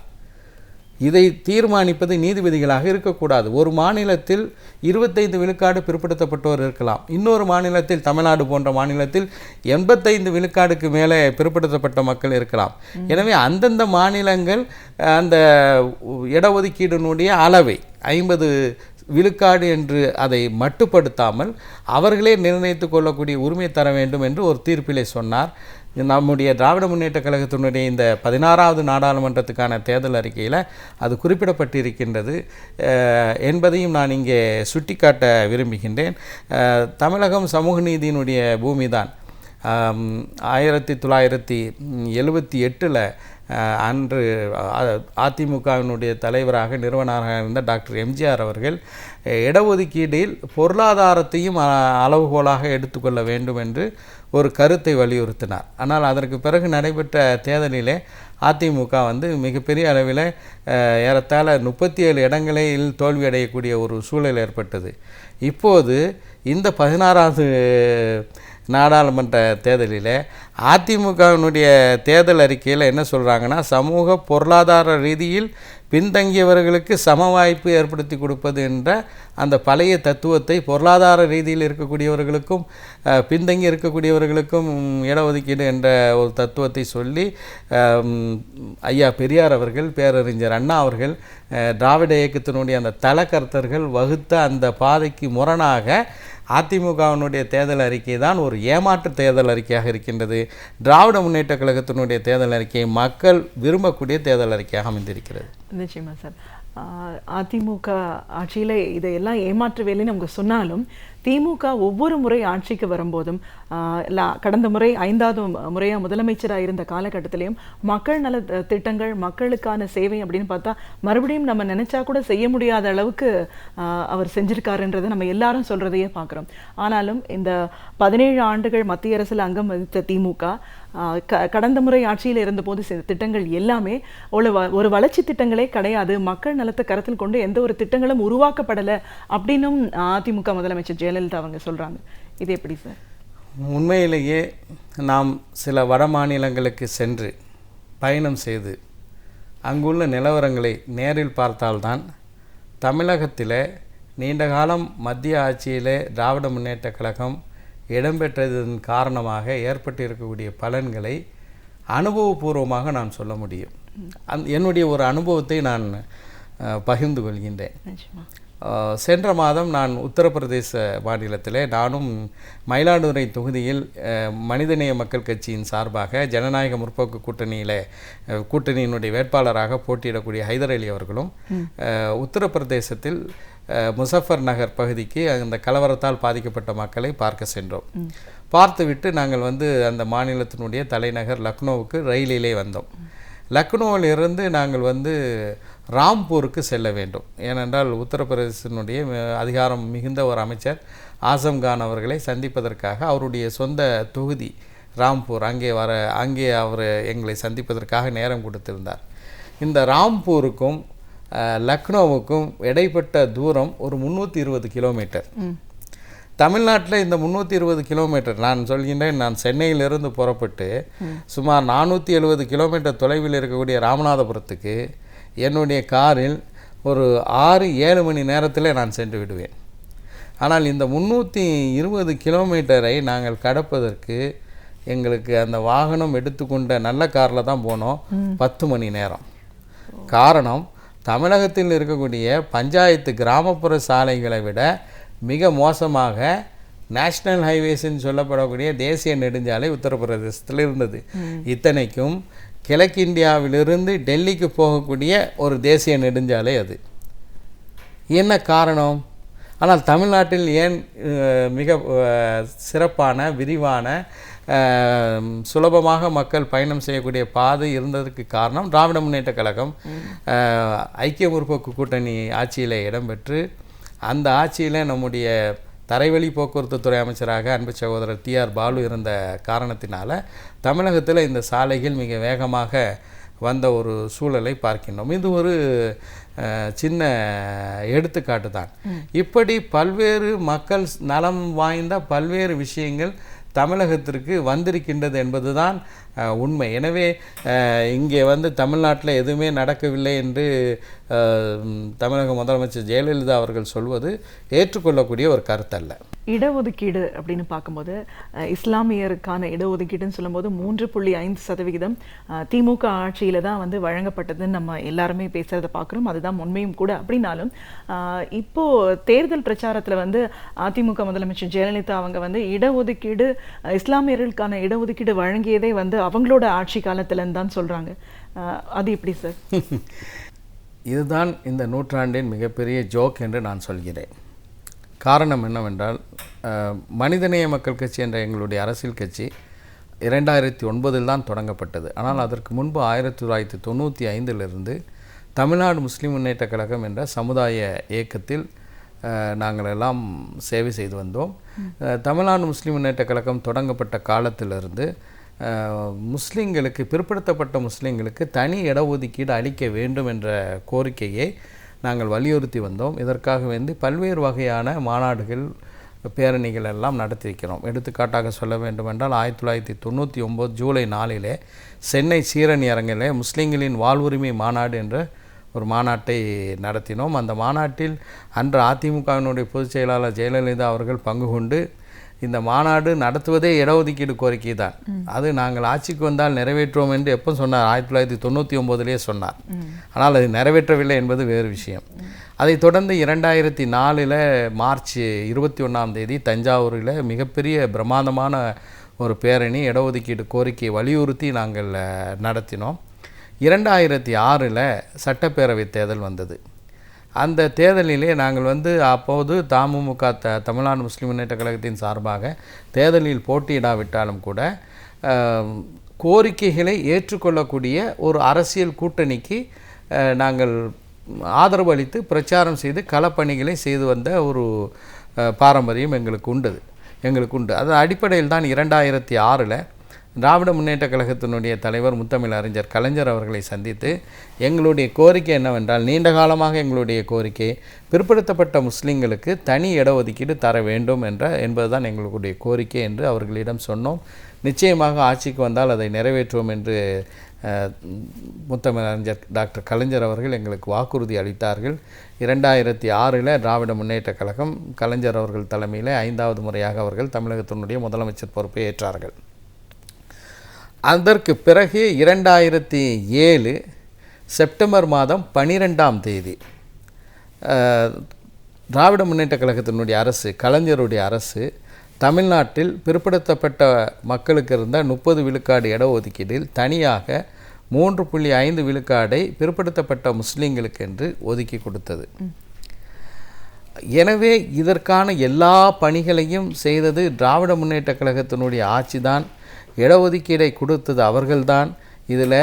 இதை தீர்மானிப்பது நீதிபதிகளாக இருக்கக்கூடாது. ஒரு மாநிலத்தில் 25 விழுக்காடு பிற்படுத்தப்பட்டோர் இருக்கலாம், இன்னொரு மாநிலத்தில் தமிழ்நாடு போன்ற மாநிலத்தில் 85 விழுக்காடுக்கு மேலே பிற்படுத்தப்பட்ட மக்கள் இருக்கலாம். எனவே அந்தந்த மாநிலங்கள் அந்த இடஒதுக்கீடுனுடைய அளவை 50 விழுக்காடு என்று அதை மட்டுப்படுத்தாமல் அவர்களே நிர்ணயித்து கொள்ளக்கூடிய உரிமை தர வேண்டும் என்று ஒரு தீர்ப்பிலே சொன்னார். நம்முடைய திராவிட முன்னேற்ற கழகத்தினுடைய இந்த 16வது நாடாளுமன்றத்துக்கான தேர்தல் அறிக்கையில் அது குறிப்பிடப்பட்டிருக்கின்றது என்பதையும் நான் இங்கே சுட்டிக்காட்ட விரும்புகின்றேன். தமிழகம் சமூக நீதியினுடைய பூமிதான். 1978 அன்று அதிமுகவினுடைய தலைவராக நிறுவனராக இருந்த டாக்டர் எம்ஜிஆர் அவர்கள் இடஒதுக்கீடில் பொருளாதாரத்தையும் அளவுகோலாக எடுத்துக்கொள்ள வேண்டும் என்று ஒரு கருத்தை வலியுறுத்தினார். ஆனால் அதற்கு பிறகு நடைபெற்ற தேர்தலிலே அதிமுக மிகப்பெரிய அளவில் ஏறத்தாழ 37 இடங்களில் தோல்வியடையக்கூடிய ஒரு சூழல் ஏற்பட்டது. இப்போது இந்த 16வது நாடாளுமன்ற தேர்தலில் அதிமுகவினுடைய தேர்தல் அறிக்கையில் என்ன சொல்கிறாங்கன்னா, சமூக பொருளாதார ரீதியில் பின்தங்கியவர்களுக்கு சம வாய்ப்பு ஏற்படுத்தி கொடுப்பது என்ற அந்த பழைய தத்துவத்தை பொருளாதார ரீதியில் இருக்கக்கூடியவர்களுக்கும் பின்தங்கி இருக்கக்கூடியவர்களுக்கும் இடஒதுக்கீடு என்ற ஒரு தத்துவத்தை சொல்லி ஐயா பெரியார் அவர்கள், பேரறிஞர் அண்ணா அவர்கள், திராவிட இயக்கத்தினுடைய அந்த தலக்கர்த்தர்கள் வகுத்த அந்த பாதைக்கு முரணாக அதிமுகவினுடைய தேர்தல் அறிக்கை தான் ஒரு ஏமாற்று தேர்தல் அறிக்கையாக இருக்கின்றது. திராவிட முன்னேற்ற கழகத்தினுடைய தேர்தல் அறிக்கை மக்கள் விரும்பக்கூடிய தேர்தல் அறிக்கையாக அமைந்திருக்கிறது. நிச்சயமா சார். அதிமுக ஆட்சியில் இதையெல்லாம் ஏமாற்று வேலைன்னு அவங்க சொன்னாலும் திமுக ஒவ்வொரு முறை ஆட்சிக்கு வரும்போதும் கடந்த முறை 5வது முறையாக முதலமைச்சராக இருந்த காலகட்டத்திலையும் மக்கள் நல திட்டங்கள், மக்களுக்கான சேவை அப்படின்னு பார்த்தா மறுபடியும் நம்ம நினைச்சா கூட செய்ய முடியாத அளவுக்கு அவர் செஞ்சிருக்காருன்றதை நம்ம எல்லாரும் சொல்றதையே பார்க்குறோம். ஆனாலும் இந்த 17 ஆண்டுகள் மத்திய அரசில் அங்கம் வகித்த திமுக கடந்த முறை ஆட்சியில் இருந்தபோது திட்டங்கள் எல்லாமே ஒரு வளர்ச்சி திட்டங்களே கிடையாது, மக்கள் நலத்தை கருத்தில் கொண்டு எந்த ஒரு திட்டங்களும் உருவாக்கப்படலை அப்படின்னும் அதிமுக முதலமைச்சர் ஜெயலலிதா அவங்க சொல்றாங்க. இது எப்படி சார்? உண்மையிலேயே நாம் சில வட மாநிலங்களுக்கு சென்று பயணம் செய்து அங்குள்ள நிலவரங்களை நேரில் பார்த்தால்தான் தமிழகத்தில் நீண்ட காலம் மத்திய ஆட்சியிலே திராவிட முன்னேற்ற கழகம் இடம்பெற்றதன் காரணமாக ஏற்பட்டிருக்கக்கூடிய பலன்களை அனுபவபூர்வமாக நான் சொல்ல முடியும். என்னுடைய ஒரு அனுபவத்தை நான் பகிர்ந்து கொள்கின்றேன். சென்ற மாதம் நான் உத்தரப்பிரதேச மாநிலத்தில் நானும் மயிலாடுதுறை தொகுதியில் மனிதநேய மக்கள் கட்சியின் சார்பாக ஜனநாயக முற்போக்கு கூட்டணியினுடைய வேட்பாளராக போட்டியிடக்கூடிய ஹைதர் அலி அவர்களும் உத்தரப்பிரதேசத்தில் முசஃபர் நகர் பகுதிக்கு அந்த கலவரத்தால் பாதிக்கப்பட்ட மக்களை பார்க்க சென்றோம். பார்த்துவிட்டு நாங்கள் அந்த மாநிலத்தினுடைய தலைநகர் லக்னோவுக்கு ரயிலிலே வந்தோம். லக்னோவிலிருந்து நாங்கள் ராம்பூருக்கு செல்ல வேண்டும். ஏனென்றால் உத்தரப்பிரதேசத்தினுடைய அதிகாரம் மிகுந்த ஒரு அமைச்சர் ஆசம்கான் அவர்களை சந்திப்பதற்காக அவருடைய சொந்த தொகுதி ராம்பூர் அங்கே அவர் எங்களை சந்திப்பதற்காக நேரம் கொடுத்திருந்தார். இந்த ராம்பூருக்கும் லக்னோவுக்கும் இடைப்பட்ட தூரம் ஒரு 320 கிலோமீட்டர். தமிழ்நாட்டில் இந்த 320 கிலோமீட்டர் நான் சொல்கின்றேன். நான் சென்னையிலிருந்து புறப்பட்டு சுமார் 470 கிலோமீட்டர் தொலைவில் இருக்கக்கூடிய ராமநாதபுரத்துக்கு என்னுடைய காரில் ஒரு 6-7 மணி நேரத்தில் நான் சென்று விடுவேன். ஆனால் இந்த 320 கிலோமீட்டரை நாங்கள் கடப்பதற்கு எங்களுக்கு அந்த வாகனம் எடுத்துக்கொண்ட நல்ல காரில் தான் போனோம் 10 மணி நேரம். காரணம், தமிழகத்தில் இருக்கக்கூடிய பஞ்சாயத்து கிராமப்புற சாலைகளை விட மிக மோசமாக நேஷ்னல் ஹைவேஸ்ன்னு சொல்லப்படக்கூடிய தேசிய நெடுஞ்சாலை உத்தரப்பிரதேசத்தில் இருந்தது. இத்தனைக்கும் கிழக்கிந்தியாவிலிருந்து டெல்லிக்கு போகக்கூடிய ஒரு தேசிய நெடுஞ்சாலை அது. என்ன காரணம்? ஆனால் தமிழ்நாட்டில் ஏன் மிக சிறப்பான விரிவான சுலபமாக மக்கள் பயணம் செய்யக்கூடிய பாதை இருந்ததற்கு காரணம் திராவிட முன்னேற்ற கழகம் ஐக்கிய முற்போக்கு கூட்டணி ஆட்சியில் இடம்பெற்று அந்த ஆட்சியில் நம்முடைய தரைவழி போக்குவரத்து துறை அமைச்சராக அன்பு சகோதரர் டிஆர் பாலு இருந்த காரணத்தினால தமிழகத்தில் இந்த சாலைகள் மிக வேகமாக வந்த ஒரு சூழலை பார்க்கின்றோம். இது ஒரு சின்ன எடுத்துக்காட்டு தான். இப்படி பல்வேறு மக்கள் நலம் வாய்ந்த பல்வேறு விஷயங்கள் தமிழகத்திற்கு வந்திருக்கின்றது என்பதுதான் உண்மை. எனவே இங்கே தமிழ்நாட்டில் எதுவுமே நடக்கவில்லை என்று தமிழக முதலமைச்சர் ஜெயலலிதா அவர்கள் சொல்வது ஏற்றுக்கொள்ளக்கூடிய ஒரு கருத்தல்ல. இடஒதுக்கீடு அப்படின்னு பார்க்கும்போது இஸ்லாமியருக்கான இடஒதுக்கீடுன்னு சொல்லும்போது 3.5% திமுக ஆட்சியில் தான் வழங்கப்பட்டதுன்னு நம்ம எல்லாருமே பேசுகிறத பார்க்குறோம். அதுதான் உண்மையும் கூட. அப்படின்னாலும் இப்போது தேர்தல் பிரச்சாரத்தில் அதிமுக முதலமைச்சர் ஜெயலலிதா அவங்க இடஒதுக்கீடு இஸ்லாமியர்களுக்கான இடஒதுக்கீடு வழங்கியதே அவங்களோட ஆட்சி காலத்தில்ன்னு தான் சொல்கிறாங்க. அது எப்படி சார்? இதுதான் இந்த நூற்றாண்டின் மிகப்பெரிய ஜோக் என்று நான் சொல்கிறேன். காரணம் என்னவென்றால் மனிதநேய மக்கள் கட்சி என்ற எங்களுடைய அரசியல் கட்சி 2009 தான் தொடங்கப்பட்டது. ஆனால் அதற்கு முன்பு 1995 தமிழ்நாடு முஸ்லிம் முன்னேற்ற கழகம் என்ற சமுதாய இயக்கத்தில் நாங்கள் எல்லாம் சேவை செய்து வந்தோம். தமிழ்நாடு முஸ்லிம் முன்னேற்ற கழகம் தொடங்கப்பட்ட காலத்திலிருந்து முஸ்லீம்களுக்கு, பிற்படுத்தப்பட்ட முஸ்லீம்களுக்கு தனி இடஒதுக்கீடு அளிக்க வேண்டும் என்ற கோரிக்கையை நாங்கள் வலியுறுத்தி வந்தோம். இதற்காக பல்வேறு வகையான மாநாடுகள், பேரணிகள் எல்லாம் நடத்தியிருக்கிறோம். எடுத்துக்காட்டாக சொல்ல வேண்டுமென்றால் 1999 ஜூலை 4 சென்னை சீரணி அரங்கில் முஸ்லீம்களின் வாழ்வுரிமை மாநாடு என்ற ஒரு மாநாட்டை நடத்தினோம். அந்த மாநாட்டில் அன்று அதிமுகவினுடைய பொதுச் செயலாளர் ஜெயலலிதா அவர்கள் பங்கு கொண்டு இந்த மாநாடு நடத்துவதே இடஒதுக்கீடு கோரிக்கை தான். அது நாங்கள் ஆட்சிக்கு வந்தால் நிறைவேற்றுவோம் என்று எப்போ சொன்னார்? 1999 சொன்னார். ஆனால் அது நிறைவேற்றவில்லை என்பது வேறு விஷயம். அதைத் தொடர்ந்து 2004 மார்ச் 21 தஞ்சாவூரில் மிகப்பெரிய பிரம்மாண்டமான ஒரு பேரணி இடஒதுக்கீடு கோரிக்கையை வலியுறுத்தி நாங்கள் நடத்தினோம். 2006 சட்டப்பேரவை தேர்தல் வந்தது. அந்த தேர்தலிலே நாங்கள் அப்போது தமுமுக தமிழ்நாடு முஸ்லிம் முன்னேற்ற கழகத்தின் சார்பாக தேர்தலில் போட்டியிடாவிட்டாலும் கூட கோரிக்கைகளை ஏற்றுக்கொள்ளக்கூடிய ஒரு அரசியல் கூட்டணிக்கு நாங்கள் ஆதரவு அளித்து பிரச்சாரம் செய்து களப்பணிகளை செய்து வந்த ஒரு பாரம்பரியம் எங்களுக்கு உண்டு. அதன் அடிப்படையில் தான் 2006 திராவிட முன்னேற்ற கழகத்தினுடைய தலைவர் முத்தமிழ் அறிஞர் கலைஞர் அவர்களை சந்தித்து எங்களுடைய கோரிக்கை என்னவென்றால், நீண்ட காலமாக எங்களுடைய கோரிக்கை பிற்படுத்தப்பட்ட முஸ்லீம்களுக்கு தனி இடஒதுக்கீடு தர வேண்டும் என்பதுதான் எங்களுடைய கோரிக்கை என்று அவர்களிடம் சொன்னோம். நிச்சயமாக ஆட்சிக்கு வந்தால் அதை நிறைவேற்றுவோம் என்று முத்தமிழ் அறிஞர் டாக்டர் கலைஞர் அவர்கள் எங்களுக்கு வாக்குறுதி அளித்தார்கள். 2006 திராவிட முன்னேற்ற கழகம் கலைஞர் அவர்கள் தலைமையில் 5வது முறையாக அவர்கள் தமிழகத்தினுடைய முதலமைச்சர் பொறுப்பை ஏற்றார்கள். அதற்கு பிறகு 2007 செப்டம்பர் மாதம் 12 திராவிட முன்னேற்ற கழகத்தினுடைய அரசு, கலைஞருடைய அரசு, தமிழ்நாட்டில் பிற்படுத்தப்பட்ட மக்களுக்கு இருந்த 30 விழுக்காடு இடஒதுக்கீடில் தனியாக 3.5 விழுக்காடை பிற்படுத்தப்பட்ட முஸ்லீம்களுக்கு என்று ஒதுக்கி கொடுத்தது. எனவே இதற்கான எல்லா பணிகளையும் செய்தது திராவிட முன்னேற்ற கழகத்தினுடைய ஆட்சி தான். இடஒதுக்கீடை கொடுத்தது அவர்கள்தான். இதில்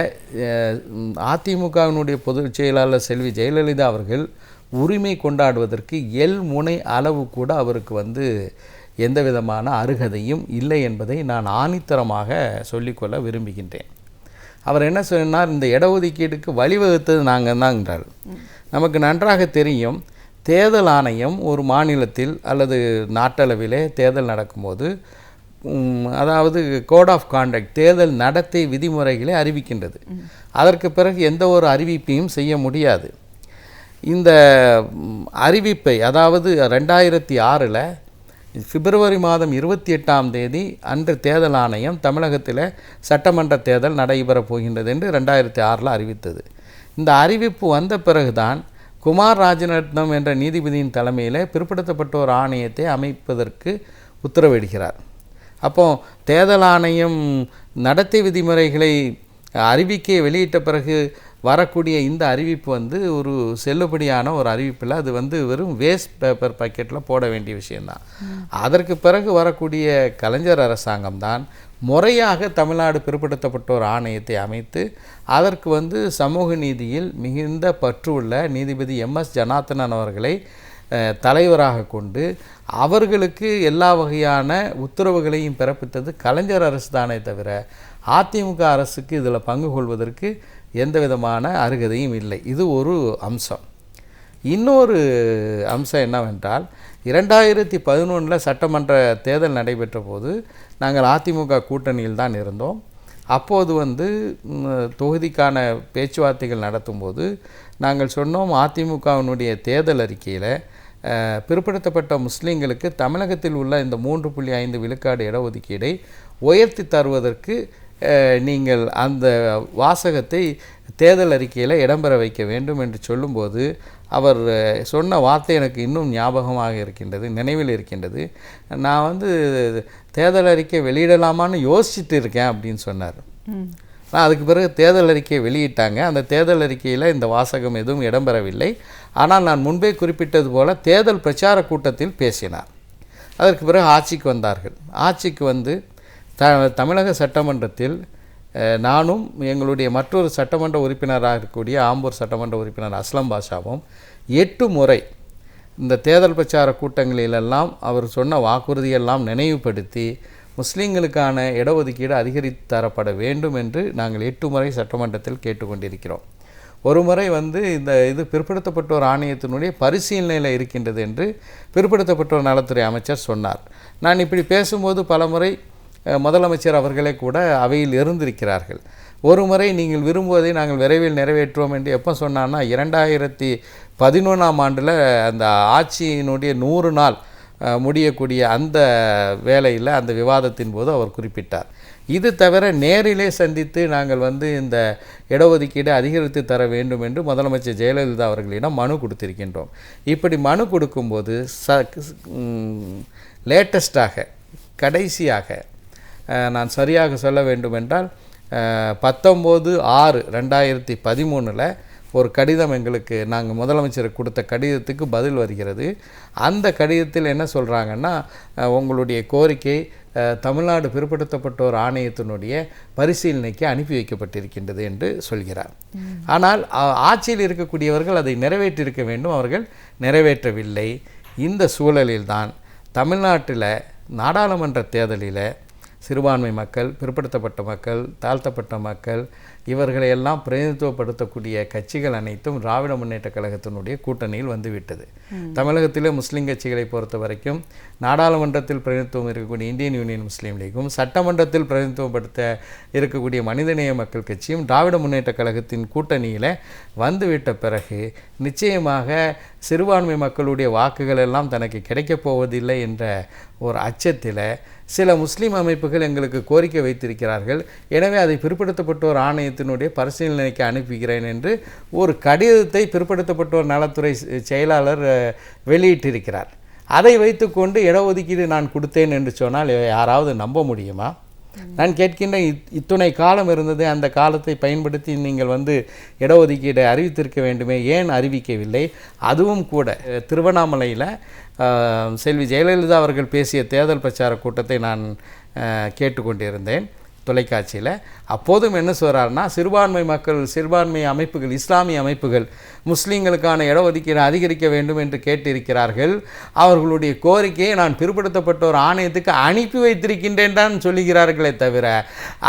அதிமுகவினுடைய பொதுச் செயலாளர் செல்வி ஜெயலலிதா அவர்கள் உரிமை கொண்டாடுவதற்கு முனை அளவு கூட அவருக்கு எந்த விதமான அருகதையும் இல்லை என்பதை நான் ஆணித்தரமாக சொல்லிக்கொள்ள விரும்புகின்றேன். அவர் என்ன சொன்னார்? இந்த இடஒதுக்கீடுக்கு வழிவகுத்தது நாங்கள் தான் என்றார். நமக்கு நன்றாக தெரியும், தேர்தல் ஆணையம் ஒரு மாநிலத்தில் அல்லது நாட்டளவிலே தேர்தல் நடக்கும்போது, அதாவது கோட் ஆஃப் காண்டக்ட், தேர்தல் நடத்தை விதிமுறைகளை அறிவிக்கின்றது. அதற்கு பிறகு எந்த ஒரு அறிவிப்பையும் செய்ய முடியாது. இந்த அறிவிப்பை, அதாவது 2006 பிப்ரவரி மாதம் 28 அன்று தேர்தல் ஆணையம் தமிழகத்தில் சட்டமன்ற தேர்தல் நடைபெறப் போகின்றது என்று 2006 அறிவித்தது. இந்த அறிவிப்பு வந்த பிறகுதான் குமார் ராஜரத்னம் என்ற நீதிபதியின் தலைமையில் பிற்படுத்தப்பட்டோர் ஆணையத்தை அமைப்பதற்கு உத்தரவிடுகிறார். அப்போ தேர்தல் ஆணையம் நடத்தை விதிமுறைகளை அறிவிக்கை வெளியிட்ட பிறகு வரக்கூடிய இந்த அறிவிப்பு வந்து ஒரு செல்லுபடியான ஒரு அறிவிப்பில் அது வந்து வெறும் வேஸ்ட் பேப்பர் பாக்கெட்டில் போட வேண்டிய விஷயந்தான். அதற்கு பிறகு வரக்கூடிய கலைஞர் அரசாங்கம் தான் முறையாக தமிழ்நாடு பிற்படுத்தப்பட்டோர் ஆணையத்தை அமைத்து அதற்கு வந்து சமூக நீதியில் மிகுந்த பற்று உள்ள நீதிபதி MS ஜனார்த்தனன் அவர்களை தலைவராக கொண்டு அவர்களுக்கு எல்லா வகையான உத்தரவுகளையும் பிறப்பித்தது கலைஞர் அரசு தானே தவிர அதிமுக அரசுக்கு இதில் பங்கு கொள்வதற்கு எந்த விதமான அருகதையும் இல்லை. இது ஒரு அம்சம். இன்னொரு அம்சம் என்னவென்றால் 2011 சட்டமன்ற தேர்தல் நடைபெற்ற போது நாங்கள் அதிமுக கூட்டணியில் தான் இருந்தோம். அப்போது வந்து தொகுதிக்கான பேச்சுவார்த்தைகள் நடத்தும்போது நாங்கள் சொன்னோம், அதிமுகவினுடைய தேர்தல் அறிக்கையில் பிற்படுத்தப்பட்ட முஸ்லீம்களுக்கு தமிழகத்தில் உள்ள இந்த 3.5 விழுக்காடு இடஒதுக்கீடை உயர்த்தி தருவதற்கு நீங்கள் அந்த வாசகத்தை தேர்தல் அறிக்கையில் இடம்பெற வைக்க வேண்டும் என்று சொல்லும்போது அவர் சொன்ன வார்த்தை எனக்கு இன்னும் ஞாபகமாக இருக்கின்றது, நினைவில் இருக்கின்றது. நான் வந்து தேர்தல் அறிக்கை வெளியிடலாமான்னு யோசிச்சுட்டு இருக்கேன் அப்படின்னு சொன்னார். அதுக்கு பிறகு தேர்தல் அறிக்கையை வெளியிட்டாங்க. அந்த தேர்தல் அறிக்கையில் இந்த வாசகம் எதுவும் இடம்பெறவில்லை. ஆனால் நான் முன்பே குறிப்பிட்டது போல தேர்தல் பிரச்சார கூட்டத்தில் பேசினார். அதற்கு பிறகு ஆட்சிக்கு வந்தார்கள். ஆட்சிக்கு வந்து தமிழக சட்டமன்றத்தில் நானும் எங்களுடைய மற்றொரு சட்டமன்ற உறுப்பினராக இருக்கக்கூடிய ஆம்பூர் சட்டமன்ற உறுப்பினர் அஸ்லம் பாஷாவும் 8 முறை இந்த தேர்தல் பிரச்சார கூட்டங்களிலெல்லாம் அவர் சொன்ன வாக்குறுதியெல்லாம் நினைவுபடுத்தி முஸ்லீம்களுக்கான இடஒதுக்கீடு அதிகரித்து தரப்பட வேண்டும் என்று நாங்கள் 8 முறை சட்டமன்றத்தில் கேட்டுக்கொண்டிருக்கிறோம். ஒரு முறை வந்து இது பிற்படுத்தப்பட்டோர் ஆணையத்தினுடைய பரிசீலனையில் இருக்கின்றது என்று பிற்படுத்தப்பட்டோர் நலத்துறை அமைச்சர் சொன்னார். நான் இப்படி பேசும்போது பல முறை முதலமைச்சர் அவர்களே கூட அவையில் இருந்திருக்கிறார்கள். ஒரு முறை நீங்கள் விரும்புவதை நாங்கள் விரைவில் நிறைவேற்றுவோம் என்று எப்போ சொன்னான்னா 2011ஆம் ஆண்டில் அந்த ஆட்சியினுடைய 100 நாள் முடியக்கூடிய அந்த வேளையில் அந்த விவாதத்தின் போது அவர் குறிப்பிட்டார். இது தவிர நேரிலே சந்தித்து நாங்கள் வந்து இந்த இடஒதுக்கீடு அதிகரித்து தர வேண்டும் என்று முதலமைச்சர் ஜெயலலிதா அவர்களிடம் மனு கொடுத்திருக்கின்றோம். இப்படி மனு கொடுக்கும்போது லேட்டஸ்டாக கடைசியாக நான் சரியாக சொல்ல வேண்டுமென்றால் 19/6/2013 ஒரு கடிதம் எங்களுக்கு நாங்கள் முதலமைச்சருக்கு கொடுத்த கடிதத்துக்கு பதில் வருகிறது. அந்த கடிதத்தில் என்ன சொல்கிறாங்கன்னா, உங்களுடைய கோரிக்கை தமிழ்நாடு பிற்படுத்தப்பட்டோர் ஆணையத்தினுடைய பரிசீலனைக்கு அனுப்பி வைக்கப்பட்டிருக்கின்றது என்று சொல்கிறார். ஆனால் ஆட்சியில் இருக்கக்கூடியவர்கள் அதை நிறைவேற்றியிருக்க வேண்டும், அவர்கள் நிறைவேற்றவில்லை. இந்த சூழலில்தான் தமிழ்நாட்டில் நாடாளுமன்ற தேர்தலில் சிறுபான்மை மக்கள், பிற்படுத்தப்பட்ட மக்கள், தாழ்த்தப்பட்ட மக்கள் இவர்களையெல்லாம் பிரதிநிதித்துவப்படுத்தக்கூடிய கட்சிகள் அனைத்தும் திராவிட முன்னேற்ற கழகத்தினுடைய கூட்டணியில் வந்துவிட்டது. தமிழகத்திலே முஸ்லீம் கட்சிகளை பொறுத்த வரைக்கும் நாடாளுமன்றத்தில் பிரதிநிதித்துவம் இருக்கக்கூடிய இந்தியன் யூனியன் முஸ்லீம் லீகும், சட்டமன்றத்தில் பிரதிநிதித்துவப்படுத்த இருக்கக்கூடிய மனிதநேய மக்கள் கட்சியும் திராவிட முன்னேற்ற கழகத்தின் கூட்டணியில் வந்துவிட்ட பிறகு நிச்சயமாக சிறுபான்மை மக்களுடைய வாக்குகள் எல்லாம் தனக்கு கிடைக்கப் போவதில்லை என்ற ஒரு அச்சத்தில் சில முஸ்லீம் அமைப்புகள் எங்களுக்கு கோரிக்கை வைத்திருக்கிறார்கள். எனவே அதை பிற்படுத்தப்பட்டோர் ஆணையத்தினுடைய பரிசீலனைக்கு அனுப்புகிறேன் என்று ஒரு கடிதத்தை பிற்படுத்தப்பட்டோர் நலத்துறை செயலாளர் வெளியிட்டிருக்கிறார். அதை வைத்துக்கொண்டு இடஒதுக்கீடு நான் கொடுத்தேன் என்று சொன்னால் யாராவது நம்ப முடியுமா? நான் கேட்கின்ற இத்துணை காலம் இருந்தது, அந்த காலத்தை பயன்படுத்தி நீங்கள் வந்து இடஒதுக்கீடை அறிவித்திருக்க வேண்டுமே, ஏன் அறிவிக்கவில்லை? அதுவும் கூட திருவண்ணாமலையில் செல்வி ஜெயலலிதா அவர்கள் பேசிய தேர்தல் பிரச்சார கூட்டத்தை நான் கேட்டுக்கொண்டிருந்தேன் தொலைக்காட்சியில். அப்போதும் என்ன சொல்கிறாருன்னா, சிறுபான்மை மக்கள், சிறுபான்மை அமைப்புகள், இஸ்லாமிய அமைப்புகள் முஸ்லீம்களுக்கான இடஒதுக்கீடு அதிகரிக்க வேண்டும் என்று கேட்டிருக்கிறார்கள். அவர்களுடைய கோரிக்கையை நான் பிற்படுத்தப்பட்டோர் ஆணையத்துக்கு அனுப்பி வைத்திருக்கின்றேன் தான் சொல்லுகிறார்களே தவிர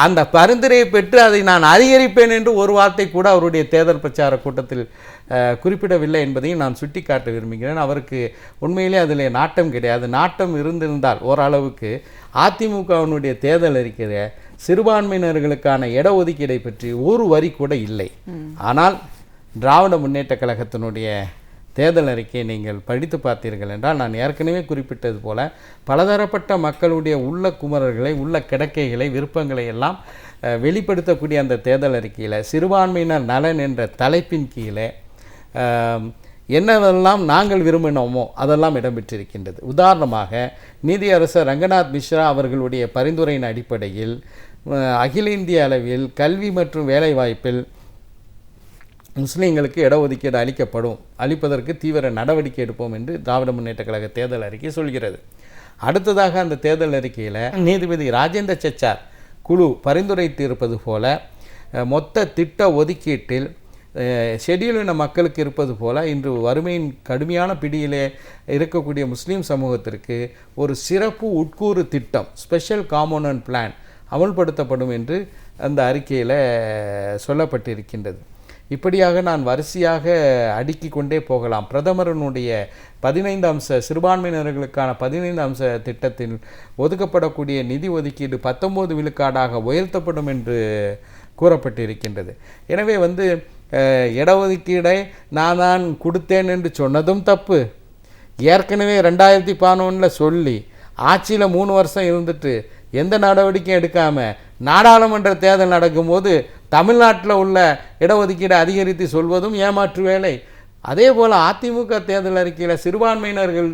அந்த பரிந்துரையை பெற்று அதை நான் அதிகரிப்பேன் என்று ஒரு வார்த்தை கூட அவருடைய தேர்தல் பிரச்சார கூட்டத்தில் குறிப்பிடவில்லை என்பதையும் நான் சுட்டிக்காட்ட விரும்புகிறேன். அவருக்கு உண்மையிலே அதில் நாட்டம் கிடையாது. நாட்டம் இருந்திருந்தால் ஓரளவுக்கு அதிமுகவினுடைய தேர்தல் அறிக்கையை சிறுபான்மையினர்களுக்கான இடஒதுக்கீடை பற்றி ஒரு வரி கூட இல்லை. ஆனால் திராவிட முன்னேற்ற கழகத்தினுடைய தேர்தல் அறிக்கையை நீங்கள் படித்து பார்த்தீர்கள் என்றால், நான் ஏற்கனவே குறிப்பிட்டது போல பலதரப்பட்ட மக்களுடைய உள்ள குமரர்களை, உள்ள கிடக்கைகளை, விருப்பங்களை எல்லாம் வெளிப்படுத்தக்கூடிய அந்த தேர்தல் அறிக்கையில் சிறுபான்மையினர் நலன் என்ற தலைப்பின் கீழே என்னவெல்லாம் நாங்கள் விரும்பினோமோ அதெல்லாம் இடம்பெற்றிருக்கின்றது. உதாரணமாக நீதியரசர் ரங்கநாத் மிஸ்ரா அவர்களுடைய பரிந்துரையின் அடிப்படையில் அகில இந்திய அளவில் கல்வி மற்றும் வேலைவாய்ப்பில் முஸ்லீம்களுக்கு இடஒதுக்கீடு அளிப்பதற்கு தீவிர நடவடிக்கை எடுப்போம் என்று திராவிட முன்னேற்ற கழக தேர்தல் அறிக்கை சொல்கிறது. அடுத்ததாக அந்த தேர்தல் அறிக்கையில் நீதிபதி ராஜேந்திர சச்சார் குழு பரிந்துரைத்து இருப்பது போல மொத்த திட்ட ஒதுக்கீட்டில் ஷெட்யூலின மக்களுக்கு இருப்பது போல இன்று வறுமையின் கடுமையான பிடியிலே இருக்கக்கூடிய முஸ்லீம் சமூகத்திற்கு ஒரு சிறப்பு உட்கூறு திட்டம், ஸ்பெஷல் காம்போனன்ட் பிளான் அமல்படுத்தப்படும் என்று அந்த அறிக்கையில் சொல்லப்பட்டிருக்கின்றது. இப்படியாக நான் வரிசையாக அடுக்கி கொண்டே போகலாம். பிரதமரனுடைய 15 அம்ச சிறுபான்மையினர்களுக்கான 15 அம்ச திட்டத்தில் ஒதுக்கப்படக்கூடிய நிதி ஒதுக்கீடு 19 விழுக்காடாக உயர்த்தப்படும் என்று கூறப்பட்டிருக்கின்றது. எனவே இடஒதுக்கீடை நான் தான் கொடுத்தேன் என்று சொன்னதும் தப்பு. ஏற்கனவே 2011 சொல்லி ஆட்சியில் 3 வருஷம் இருந்துட்டு எந்த நடவடிக்கையும் எடுக்காமல் நாடாளுமன்ற தேர்தல் நடக்கும்போது தமிழ்நாட்டில் உள்ள இடஒதுக்கீடை அதிகரித்து சொல்வதும் ஏமாற்று வேலை. அதே போல் அதிமுக தேர்தல் அறிக்கையில் சிறுபான்மையினர்கள்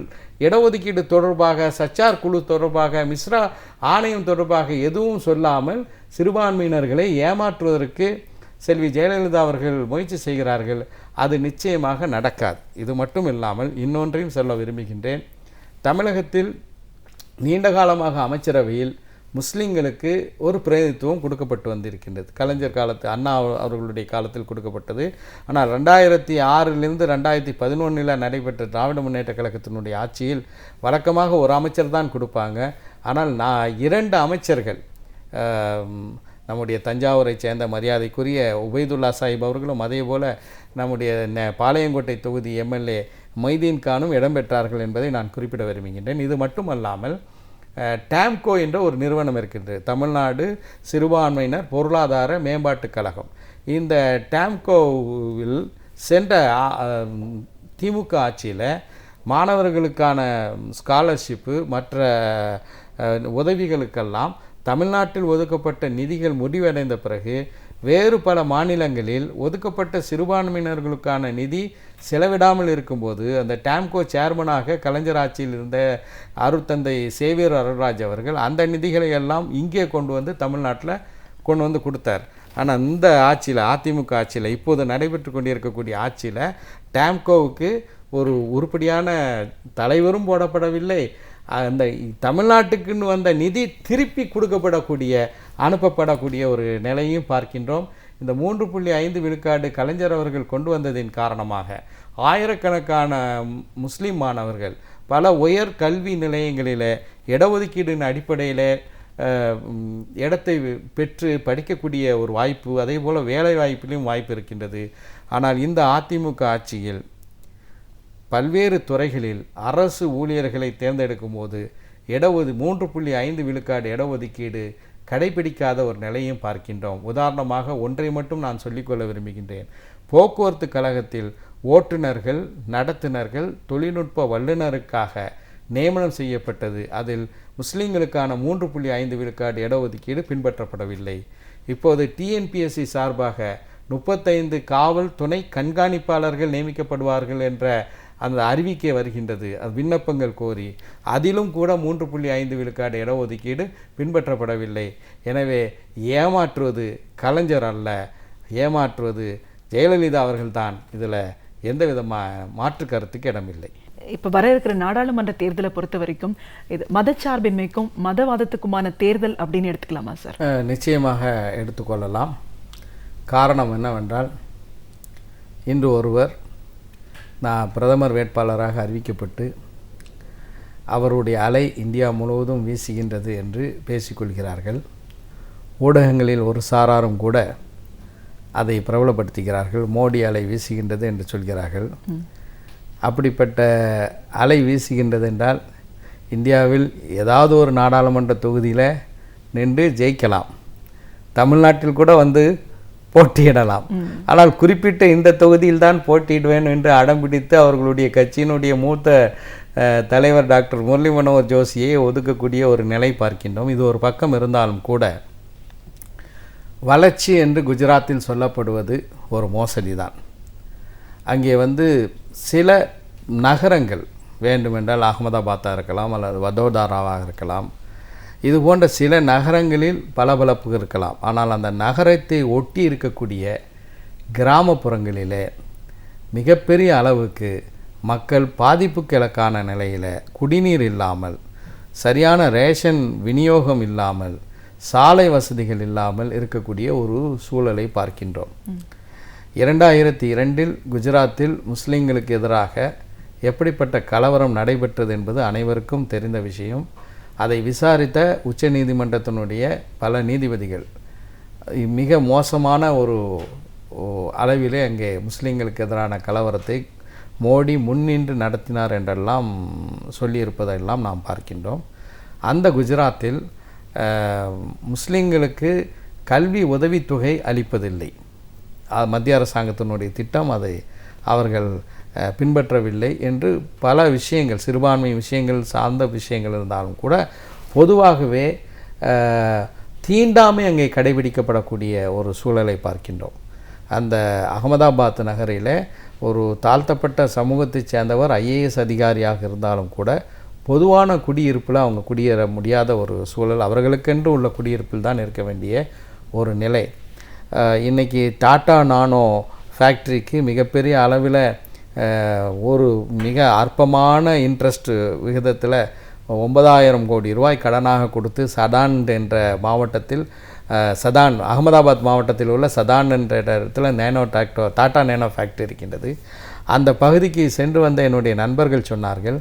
இடஒதுக்கீடு தொடர்பாக, சச்சார் குழு தொடர்பாக, மிஸ்ரா ஆணையம் தொடர்பாக எதுவும் சொல்லாமல் சிறுபான்மையினர்களை ஏமாற்றுவதற்கு செல்வி ஜெயலலிதா அவர்கள் முயற்சி செய்கிறார்கள். அது நிச்சயமாக நடக்காது. இது மட்டும் இல்லாமல் இன்னொன்றையும் சொல்ல விரும்புகின்றேன். தமிழகத்தில் நீண்ட காலமாக அமைச்சரவையில் முஸ்லீம்களுக்கு ஒரு பிரதிநிதித்துவம் கொடுக்கப்பட்டு வந்திருக்கின்றது. கலைஞர் காலத்து அண்ணா அவர்களுடைய காலத்தில் கொடுக்கப்பட்டது. ஆனால் 2006 2011 நடைபெற்ற திராவிட முன்னேற்ற கழகத்தினுடைய ஆட்சியில் வழக்கமாக ஒரு அமைச்சர் தான் கொடுப்பாங்க. ஆனால் 2 அமைச்சர்கள், நம்முடைய தஞ்சாவூரை சேர்ந்த மரியாதைக்குரிய உபைதுல்லா சாஹிப் அவர்களும் அதே போல் நம்முடைய பாளையங்கோட்டை தொகுதி எம்எல்ஏ மைதீன் கானும் இடம்பெற்றார்கள் என்பதை நான் குறிப்பிட விரும்புகின்றேன். இது மட்டுமல்லாமல் டாம்கோ என்ற ஒரு நிறுவனம் இருக்கின்றது, தமிழ்நாடு சிறுபான்மையினர் பொருளாதார மேம்பாட்டுக் கழகம். இந்த டாம்கோவில் சென்ற திமுக ஆட்சியில் மாணவர்களுக்கான ஸ்காலர்ஷிப்பு மற்ற உதவிகளுக்கெல்லாம் தமிழ்நாட்டில் ஒதுக்கப்பட்ட நிதிகள் முடிவடைந்த பிறகு வேறு பல மாநிலங்களில் ஒதுக்கப்பட்ட சிறுபான்மையினர்களுக்கான நிதி செலவிடாமல் இருக்கும்போது அந்த டாம்கோ சேர்மனாக கலைஞர் ஆட்சியில் இருந்த அருட்தந்தை சேவியர் அருள்ராஜ் அவர்கள் அந்த நிதிகளை எல்லாம் இங்கே கொண்டு வந்து தமிழ்நாட்டில் கொண்டு வந்து கொடுத்தார். ஆனால் இந்த ஆட்சியில், அதிமுக ஆட்சியில், இப்போது நடைபெற்று கொண்டிருக்கக்கூடிய ஆட்சியில் டாம்கோவுக்கு ஒரு உருப்படியான தலைவரும் போடப்படவில்லை. அந்த தமிழ்நாட்டுக்குன்னு வந்த நிதி திருப்பி கொடுக்கப்படக்கூடிய, அனுப்பப்படக்கூடிய ஒரு நிலையும் பார்க்கின்றோம். இந்த 3.5 விழுக்காடு கலைஞர் அவர்கள் கொண்டு வந்ததின் காரணமாக ஆயிரக்கணக்கான முஸ்லீம் மாணவர்கள் பல உயர் கல்வி நிலையங்களில் இடஒதுக்கீடின் அடிப்படையில் இடத்தை பெற்று படிக்கக்கூடிய ஒரு வாய்ப்பு, அதே போல் வேலை வாய்ப்பிலும் வாய்ப்பு இருக்கின்றது. ஆனால் இந்த அதிமுக ஆட்சியில் பல்வேறு துறைகளில் அரசு ஊழியர்களை தேர்ந்தெடுக்கும் போது 3.5 விழுக்காடு இடஒதுக்கீடு கடைபிடிக்காத ஒரு நிலையும் பார்க்கின்றோம். உதாரணமாக ஒன்றை மட்டும் நான் சொல்லிக்கொள்ள விரும்புகின்றேன். போக்குவரத்து கழகத்தில் ஓட்டுநர்கள், நடத்துனர்கள், தொழில்நுட்ப வல்லுநருக்காக நியமனம் செய்யப்பட்டது. அதில் முஸ்லீம்களுக்கான 3.5 விழுக்காடு இடஒதுக்கீடு பின்பற்றப்படவில்லை. இப்போது டிஎன்பிஎஸ்சி சார்பாக 35 காவல் துணை கண்காணிப்பாளர்கள் நியமிக்கப்படுவார்கள் என்ற அந்த அறிவிக்கை வருகின்றது. அது விண்ணப்பங்கள் கோரி அதிலும் கூட 3.5 விழுக்காடு இடஒதுக்கீடு பின்பற்றப்படவில்லை. எனவே ஏமாற்றுவது கலைஞர் அல்ல, ஏமாற்றுவது ஜெயலலிதா அவர்கள்தான். இதில் எந்த விதமான மாற்று கருத்துக்கு இடமில்லை. இப்போ வர இருக்கிற நாடாளுமன்ற தேர்தலை பொறுத்த வரைக்கும் இது மதச்சார்பின்மைக்கும் மதவாதத்துக்குமான தேர்தல் அப்படின்னு எடுத்துக்கலாமா சார்? நிச்சயமாக எடுத்துக்கொள்ளலாம். காரணம் என்னவென்றால், இன்று ஒருவர் நான் பிரதமர் வேட்பாளராக அறிவிக்கப்பட்டு அவருடைய அலை இந்தியா முழுவதும் வீசுகின்றது என்று பேசிக்கொள்கிறார்கள். ஊடகங்களில் ஒரு சாராரும் கூட அதை பிரபலப்படுத்துகிறார்கள். மோடி அலை வீசுகின்றது என்று சொல்கிறார்கள். அப்படிப்பட்ட அலை வீசுகின்றது என்றால் இந்தியாவில் ஏதாவது ஒரு நாடாளுமன்ற தொகுதியில் நின்று ஜெயிக்கலாம், தமிழ்நாட்டில் கூட வந்து போட்டியிடலாம். ஆனால் குறிப்பிட்ட இந்த தொகுதியில் தான் போட்டியிடுவேன் என்று அடம்பிடித்து அவர்களுடைய கட்சியினுடைய மூத்த தலைவர் டாக்டர் முரளி மனோகர் ஜோஷியை ஒதுக்கக்கூடிய ஒரு நிலை பார்க்கின்றோம். இது ஒரு பக்கம் இருந்தாலும் கூட வளர்ச்சி என்று குஜராத்தில் சொல்லப்படுவது ஒரு மோசடி தான். அங்கே சில நகரங்கள் வேண்டுமென்றால் அகமதாபாத்தாக இருக்கலாம் அல்லது வதோதராவாக இருக்கலாம், இது போன்ற சில நகரங்களில் பளபளப்பு இருக்கலாம். ஆனால் அந்த நகரத்தை ஒட்டி இருக்கக்கூடிய கிராமப்புறங்களிலே மிகப்பெரிய அளவுக்கு மக்கள் பாதிப்புக்கு இலக்கான நிலையில் குடிநீர் இல்லாமல், சரியான ரேஷன் விநியோகம் இல்லாமல், சாலை வசதிகள் இல்லாமல் இருக்கக்கூடிய ஒரு சூழலை பார்க்கின்றோம். 2002 குஜராத்தில் முஸ்லிம்களுக்கு எதிராக எப்படிப்பட்ட கலவரம் நடைபெற்றது என்பது அனைவருக்கும் தெரிந்த விஷயம். அதை விசாரித்த உச்சநீதிமன்றத்தினுடைய பல நீதிபதிகள் மிக மோசமான ஒரு அளவிலே அங்கே முஸ்லிம்களுக்கு எதிரான கலவரத்தை மோடி முன்னின்று நடத்தினார் என்றெல்லாம் சொல்லியிருப்பதெல்லாம் நாம் பார்க்கின்றோம். அந்த குஜராத்தில் முஸ்லிம்களுக்கு கல்வி உதவித்தொகை அளிப்பதில்லை. மத்திய அரசாங்கத்தினுடைய திட்டம் அதை அவர்கள் பின்பற்றவில்லை என்று பல விஷயங்கள், சிறுபான்மை விஷயங்கள் சார்ந்த விஷயங்கள் இருந்தாலும் கூட பொதுவாகவே தீண்டாமை அங்கே கடைபிடிக்கப்படக்கூடிய ஒரு சூழலை பார்க்கின்றோம். அந்த அகமதாபாத் நகரில் ஒரு தாழ்த்தப்பட்ட சமூகத்தைச் சேர்ந்தவர் IAS அதிகாரியாக இருந்தாலும் கூட பொதுவான குடியிருப்பில் அவங்க குடியேற முடியாத ஒரு சூழல், அவர்களுக்கென்று உள்ள குடியிருப்பில் தான் இருக்க வேண்டிய ஒரு நிலை. இன்றைக்கி டாட்டா நானோ ஃபேக்ட்ரிக்கு மிகப்பெரிய அளவில் ஒரு மிக அற்பமான இன்ட்ரெஸ்ட் விகிதத்தில் 9000 கோடி ரூபாய் கடனாக கொடுத்து சதான் என்ற மாவட்டத்தில், சதான் அகமதாபாத் மாவட்டத்தில் உள்ள சதான் என்ற இடத்துல டாட்டா நேனோ ஃபேக்ட்ரி இருக்கின்றது. அந்த பகுதிக்கு சென்று வந்த என்னுடைய நண்பர்கள் சொன்னார்கள்,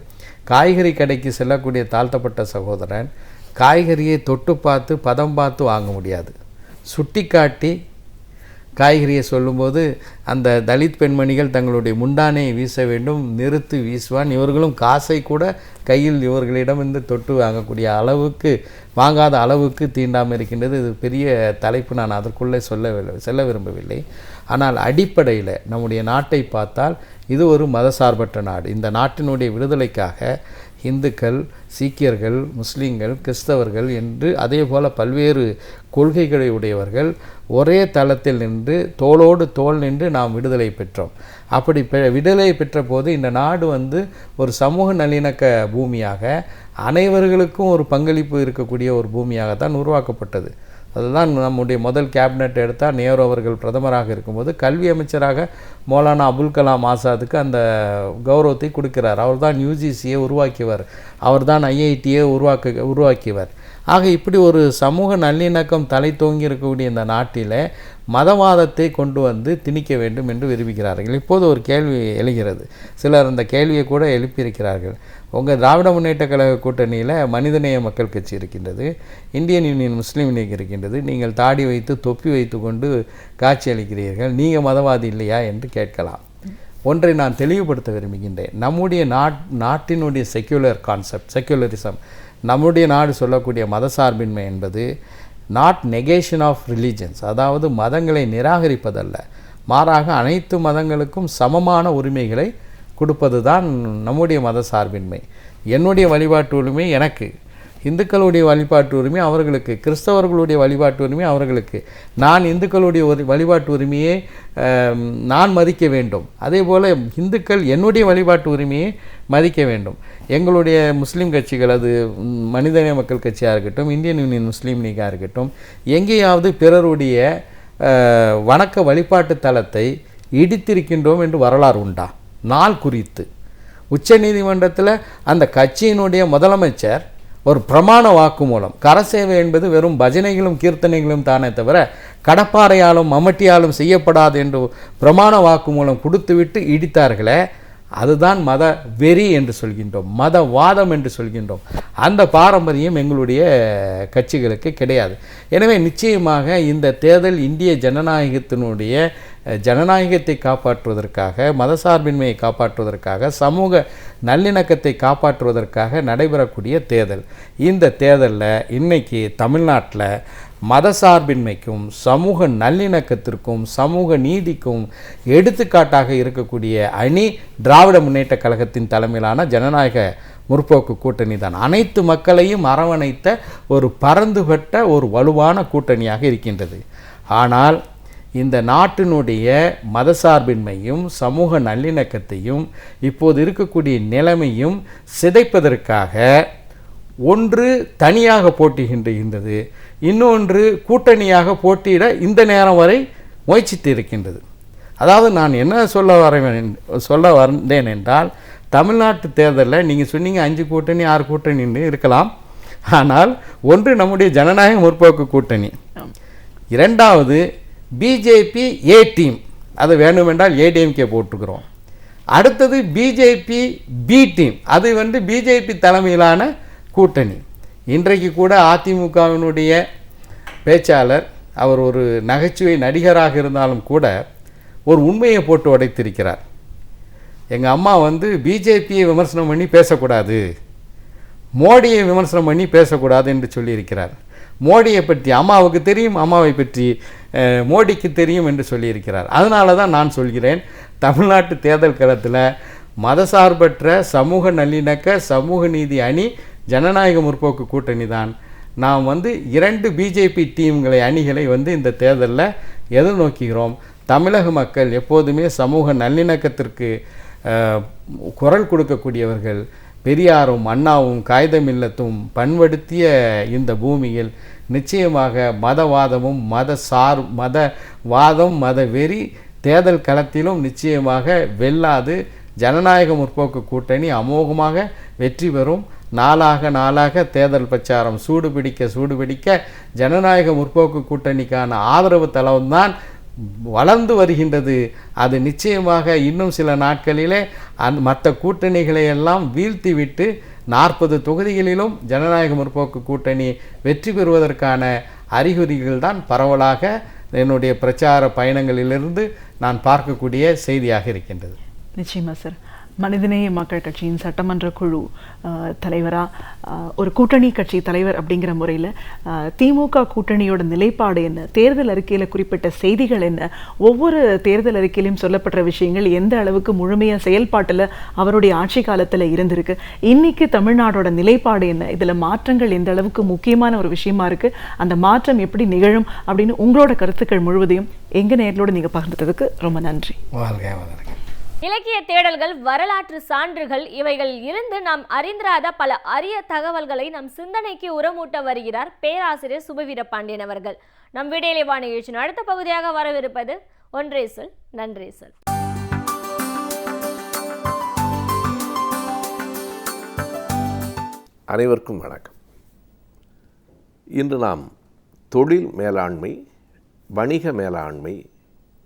காய்கறி கடைக்கு செல்லக்கூடிய தாழ்த்தப்பட்ட சகோதரன் காய்கறியை தொட்டு பார்த்து பதம் பார்த்து வாங்க முடியாது. சுட்டி காட்டி காய்கறியை சொல்லும்போது அந்த தலித் பெண்மணிகள் தங்களுடைய முண்டானையை வீச வேண்டும், நிறுத்து வீசுவான். இவர்களும் காசை கூட கையில் இவர்களிடமிருந்து தொட்டு வாங்கக்கூடிய அளவுக்கு, வாங்காத அளவுக்கு தீண்டாமல் இருக்கின்றது. இது பெரிய தலைப்பு, நான் அதற்குள்ளே செல்ல விரும்பவில்லை. ஆனால் அடிப்படையில் நம்முடைய நாட்டை பார்த்தால் இது ஒரு மதசார்பற்ற நாடு. இந்த நாட்டினுடைய விடுதலைக்காக இந்துக்கள், சீக்கியர்கள், முஸ்லீம்கள், கிறிஸ்தவர்கள் என்று அதே போல் பல்வேறு கொள்கைகளை உடையவர்கள் ஒரே தளத்தில் நின்று தோளோடு தோள் நின்று நாம் விடுதலை பெற்றோம். அப்படி விடுதலை பெற்ற போது இந்த நாடு ஒரு சமூக நல்லிணக்க பூமியாக, அனைவர்களுக்கும் ஒரு பங்களிப்பு இருக்கக்கூடிய ஒரு பூமியாகத்தான் உருவாக்கப்பட்டது. அதுதான் நம்முடைய முதல் கேபினெட் எடுத்தால் நேரு அவர்கள் பிரதமராக இருக்கும்போது கல்வி அமைச்சராக மௌலானா அபுல் கலாம் ஆசாதுக்கு அந்த கௌரவத்தை கொடுக்கிறார். அவர் தான் UGCயை உருவாக்கியவர், அவர் தான் IITயை உருவாக்கியவர். ஆக இப்படி ஒரு சமூக நல்லிணக்கம் தலை தோங்கி இருக்கக்கூடிய இந்த நாட்டில் மதவாதத்தை கொண்டு திணிக்க வேண்டும் என்று விரும்புகிறார்கள். இப்போது ஒரு கேள்வி எழுகிறது, சிலர் அந்த கேள்வியை கூட எழுப்பியிருக்கிறார்கள். உங்கள் திராவிட முன்னேற்ற கழக கூட்டணியில் மனிதநேய மக்கள் கட்சி இருக்கின்றது, இந்தியன் யூனியன் முஸ்லீம் லீக் இருக்கின்றது, நீங்கள் தாடி வைத்து தொப்பி வைத்து கொண்டு காட்சி அளிக்கிறீர்கள், நீங்கள் மதவாதி இல்லையா என்று கேட்கலாம். ஒன்றை நான் தெளிவுபடுத்த விரும்புகின்றேன். நம்முடைய நாட்டினுடைய செக்யுலரிசம், நம்முடைய நாடு சொல்லக்கூடிய மதசார்பின்மை என்பது நாட் நெகேஷன் ஆஃப் ரிலீஜன்ஸ், அதாவது மதங்களை நிராகரிப்பதல்ல, மாறாக அனைத்து மதங்களுக்கும் சமமான உரிமைகளை கொடுப்பது தான் நம்முடைய மதசார்பின்மை. என்னுடைய வழிபாட்டு உரிமை எனக்கு, இந்துக்களுடைய வழிபாட்டு உரிமை அவர்களுக்கு, கிறிஸ்தவர்களுடைய வழிபாட்டு உரிமை அவர்களுக்கு. நான் இந்துக்களுடைய வழிபாட்டு உரிமையை நான் மதிக்க வேண்டும், அதே போல் இந்துக்கள் என்னுடைய வழிபாட்டு உரிமையை மதிக்க வேண்டும். எங்களுடைய முஸ்லீம் கட்சிகள், அது மனிதநேய மக்கள் கட்சியாக இருக்கட்டும், இந்தியன் யூனியன் முஸ்லீம் லீக்காக இருக்கட்டும், எங்கேயாவது பிறருடைய வணக்க வழிபாட்டு தலத்தை இடித்திருக்கின்றோம் என்று வரலாறு உண்டா? நாள் குறித்து உச்சநீதிமன்றத்தில் அந்த கட்சியினுடைய முதலமைச்சர் ஒரு பிரமாண வாக்குமூலம், கரசேவை என்பது வெறும் பஜனைகளும் கீர்த்தனைகளும் தானே தவிர கடப்பாறையாலும் மம்மட்டியாலும் செய்யப்படாது என்று பிரமாண வாக்குமூலம் கொடுத்துவிட்டு இடித்தார்களே, அதுதான் மத வெறி என்று சொல்கின்றோம், மதவாதம் என்று சொல்கின்றோம். அந்த பாரம்பரியம் எங்களுடைய கட்சிகளுக்கு கிடையாது. எனவே நிச்சயமாக இந்த தேர்தல் இந்திய ஜனநாயகத்தை காப்பாற்றுவதற்காக, மதசார்பின்மையை காப்பாற்றுவதற்காக, சமூக நல்லிணக்கத்தை காப்பாற்றுவதற்காக நடைபெறக்கூடிய தேர்தல். இந்த தேர்தலில் இன்னைக்கு தமிழ்நாட்டில் மதசார்பின்மைக்கும் சமூக நல்லிணக்கத்திற்கும் சமூக நீதிக்கும் எடுத்துக்காட்டாக இருக்கக்கூடிய அணி திராவிட முன்னேற்ற கழகத்தின் தலைமையிலான ஜனநாயக முற்போக்கு கூட்டணி தான். அனைத்து மக்களையும் அரவணைத்த ஒரு பரந்துபட்ட ஒரு வலுவான கூட்டணியாக இருக்கின்றது. ஆனால் இந்த நாட்டினுடைய மதசார்பின்மையும் சமூக நல்லிணக்கத்தையும் இப்போது இருக்கக்கூடிய நிலைமையும் சிதைப்பதற்காக ஒன்று தனியாக போட்டியிடுகின்றது, இன்னொன்று கூட்டணியாக போட்டியிட இந்த நேரம் வரை முயற்சித்து இருக்கின்றது. அதாவது நான் என்ன சொல்ல வந்தேன் என்றால், தமிழ்நாட்டு தேர்தலில் நீங்கள் சொன்னீங்க 5 கூட்டணி 6 கூட்டணின்னு இருக்கலாம். ஆனால் ஒன்று நம்முடைய ஜனநாயக முற்போக்கு கூட்டணி, இரண்டாவது பிஜேபி ஏ டீம், அதை வேண்டுமென்றால் ஏடிஎம்கே போட்டுக்கிறோம். அடுத்தது பிஜேபி பி டீம், அது பிஜேபி தலைமையிலான கூட்டணி. இன்றைக்கு கூட அதிமுகவினுடைய பேச்சாளர், அவர் ஒரு நகைச்சுவை நடிகராக இருந்தாலும் கூட ஒரு உண்மையை போட்டு உடைத்திருக்கிறார். எங்கள் அம்மா பிஜேபியை விமர்சனம் பண்ணி பேசக்கூடாது, மோடியை விமர்சனம் பண்ணி பேசக்கூடாது என்று சொல்லியிருக்கிறார். மோடியை பற்றி அம்மாவுக்கு தெரியும், அம்மாவை பற்றி மோடிக்கு தெரியும் என்று சொல்லியிருக்கிறார். அதனால தான் நான் சொல்கிறேன், தமிழ்நாட்டு தேர்தல் களத்தில் மதசார்பற்ற சமூக நல்லிணக்க சமூக நீதி அணி ஜனநாயக முற்போக்கு கூட்டணி தான். நாம் 2 பிஜேபி டீம்களை அணிகளை இந்த தேர்தலில் எதிர்நோக்குகிறோம். தமிழக மக்கள் எப்போதுமே சமூக நல்லிணக்கத்திற்கு குரல் கொடுக்கக்கூடியவர்கள். பெரியாரும் அண்ணாவும் காகிதமில்லத்தும் பண்படுத்திய இந்த பூமியில் நிச்சயமாக மதவாதமும் மதவாதம் மதவெறி தேர்தல் களத்திலும் நிச்சயமாக வெல்லாது. ஜனநாயக முற்போக்கு கூட்டணி அமோகமாக வெற்றி பெறும். நாளாக தேர்தல் பிரச்சாரம் சூடுபிடிக்க ஜனநாயக முற்போக்கு கூட்டணிக்கான ஆதரவு தளம்தான் வளர்ந்து வருகின்றது. அது நிச்சயமாக இன்னும் சில நாட்களிலே மற்ற கூட்டணிகளை எல்லாம் வீழ்த்திவிட்டு 40 தொகுதிகளிலும் ஜனநாயக முற்போக்கு கூட்டணி வெற்றி பெறுவதற்கான அறிகுறிகள் தான் பரவலாக என்னுடைய பிரச்சார பயணங்களிலிருந்து நான் பார்க்கக்கூடிய செய்தியாக இருக்கின்றது. நிச்சயமா சார். மனிதநேய மக்கள் கட்சியின் சட்டமன்ற குழு தலைவராக, ஒரு கூட்டணி கட்சி தலைவர் அப்படிங்கிற முறையில் திமுக கூட்டணியோட நிலைப்பாடு என்ன, தேர்தல் அறிக்கையில் குறிப்பிட்ட செய்திகள் என்ன, ஒவ்வொரு தேர்தல் அறிக்கையிலும் சொல்லப்படுற விஷயங்கள் எந்த அளவுக்கு முழுமையாக செயல்பாட்டில் அவருடைய ஆட்சி காலத்தில் இருந்திருக்கு, இன்னைக்கு தமிழ்நாடோட நிலைப்பாடு என்ன, இதில் மாற்றங்கள் எந்த அளவுக்கு முக்கியமான ஒரு விஷயமா இருக்குது, அந்த மாற்றம் எப்படி நிகழும் அப்படின்னு உங்களோட கருத்துக்கள் முழுவதையும் எங்கள் நேர்களோடு நீங்கள் பகிர்ந்ததுக்கு ரொம்ப நன்றி. இலக்கிய தேடல்கள், வரலாற்று சான்றுகள், இவைகளில் இருந்து நாம் அறிந்திராத பல அரிய தகவல்களை நம் சிந்தனைக்கு உரமூட்ட வருகிறார் பேராசிரியர் சுபவீரபாண்டியன் அவர்கள். நம் விடியலை நிகழ்ச்சியின் அடுத்த பகுதியாக வரவிருப்பது ஒன்றே சொல் நன்றே சொல். அனைவருக்கும் வணக்கம். இன்று நாம் தொழில் மேலாண்மை, வணிக மேலாண்மை,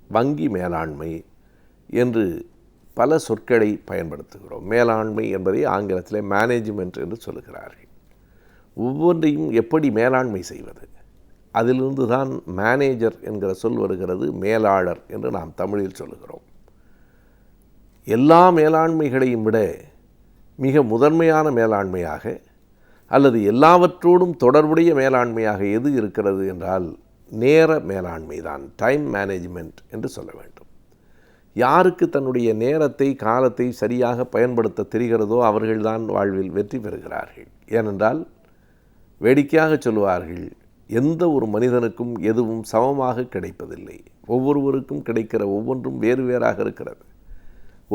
வங்கி மேலாண்மை என்று பல சொற்களை பயன்படுத்துகிறோம். மேலாண்மை என்பதை ஆங்கிலத்தில் மேனேஜ்மெண்ட் என்று சொல்லுகிறார்கள். ஒவ்வொன்றையும் எப்படி மேலாண்மை செய்வது, அதிலிருந்து தான் மேனேஜர் என்கிற சொல் வருகிறது. மேலாளர் என்று நாம் தமிழில் சொல்லுகிறோம். எல்லா மேலாண்மைகளையும் விட மிக முதன்மையான மேலாண்மையாக அல்லது எல்லாவற்றோடும் தொடர்புடைய மேலாண்மையாக எது இருக்கிறது என்றால் நேர மேலாண்மை தான், டைம் மேனேஜ்மெண்ட் என்று சொல்ல வேண்டும். யாருக்கு தன்னுடைய நேரத்தை காலத்தை சரியாக பயன்படுத்த தெரிகிறதோ அவர்கள்தான் வாழ்வில் வெற்றி பெறுகிறார்கள். ஏனென்றால் வேடிக்கையாக சொல்லுவார்கள், எந்த ஒரு மனிதனுக்கும் எதுவும் சமமாக கிடைப்பதில்லை. ஒவ்வொருவருக்கும் கிடைக்கிற ஒவ்வொன்றும் வேறு வேறாக இருக்கிறது.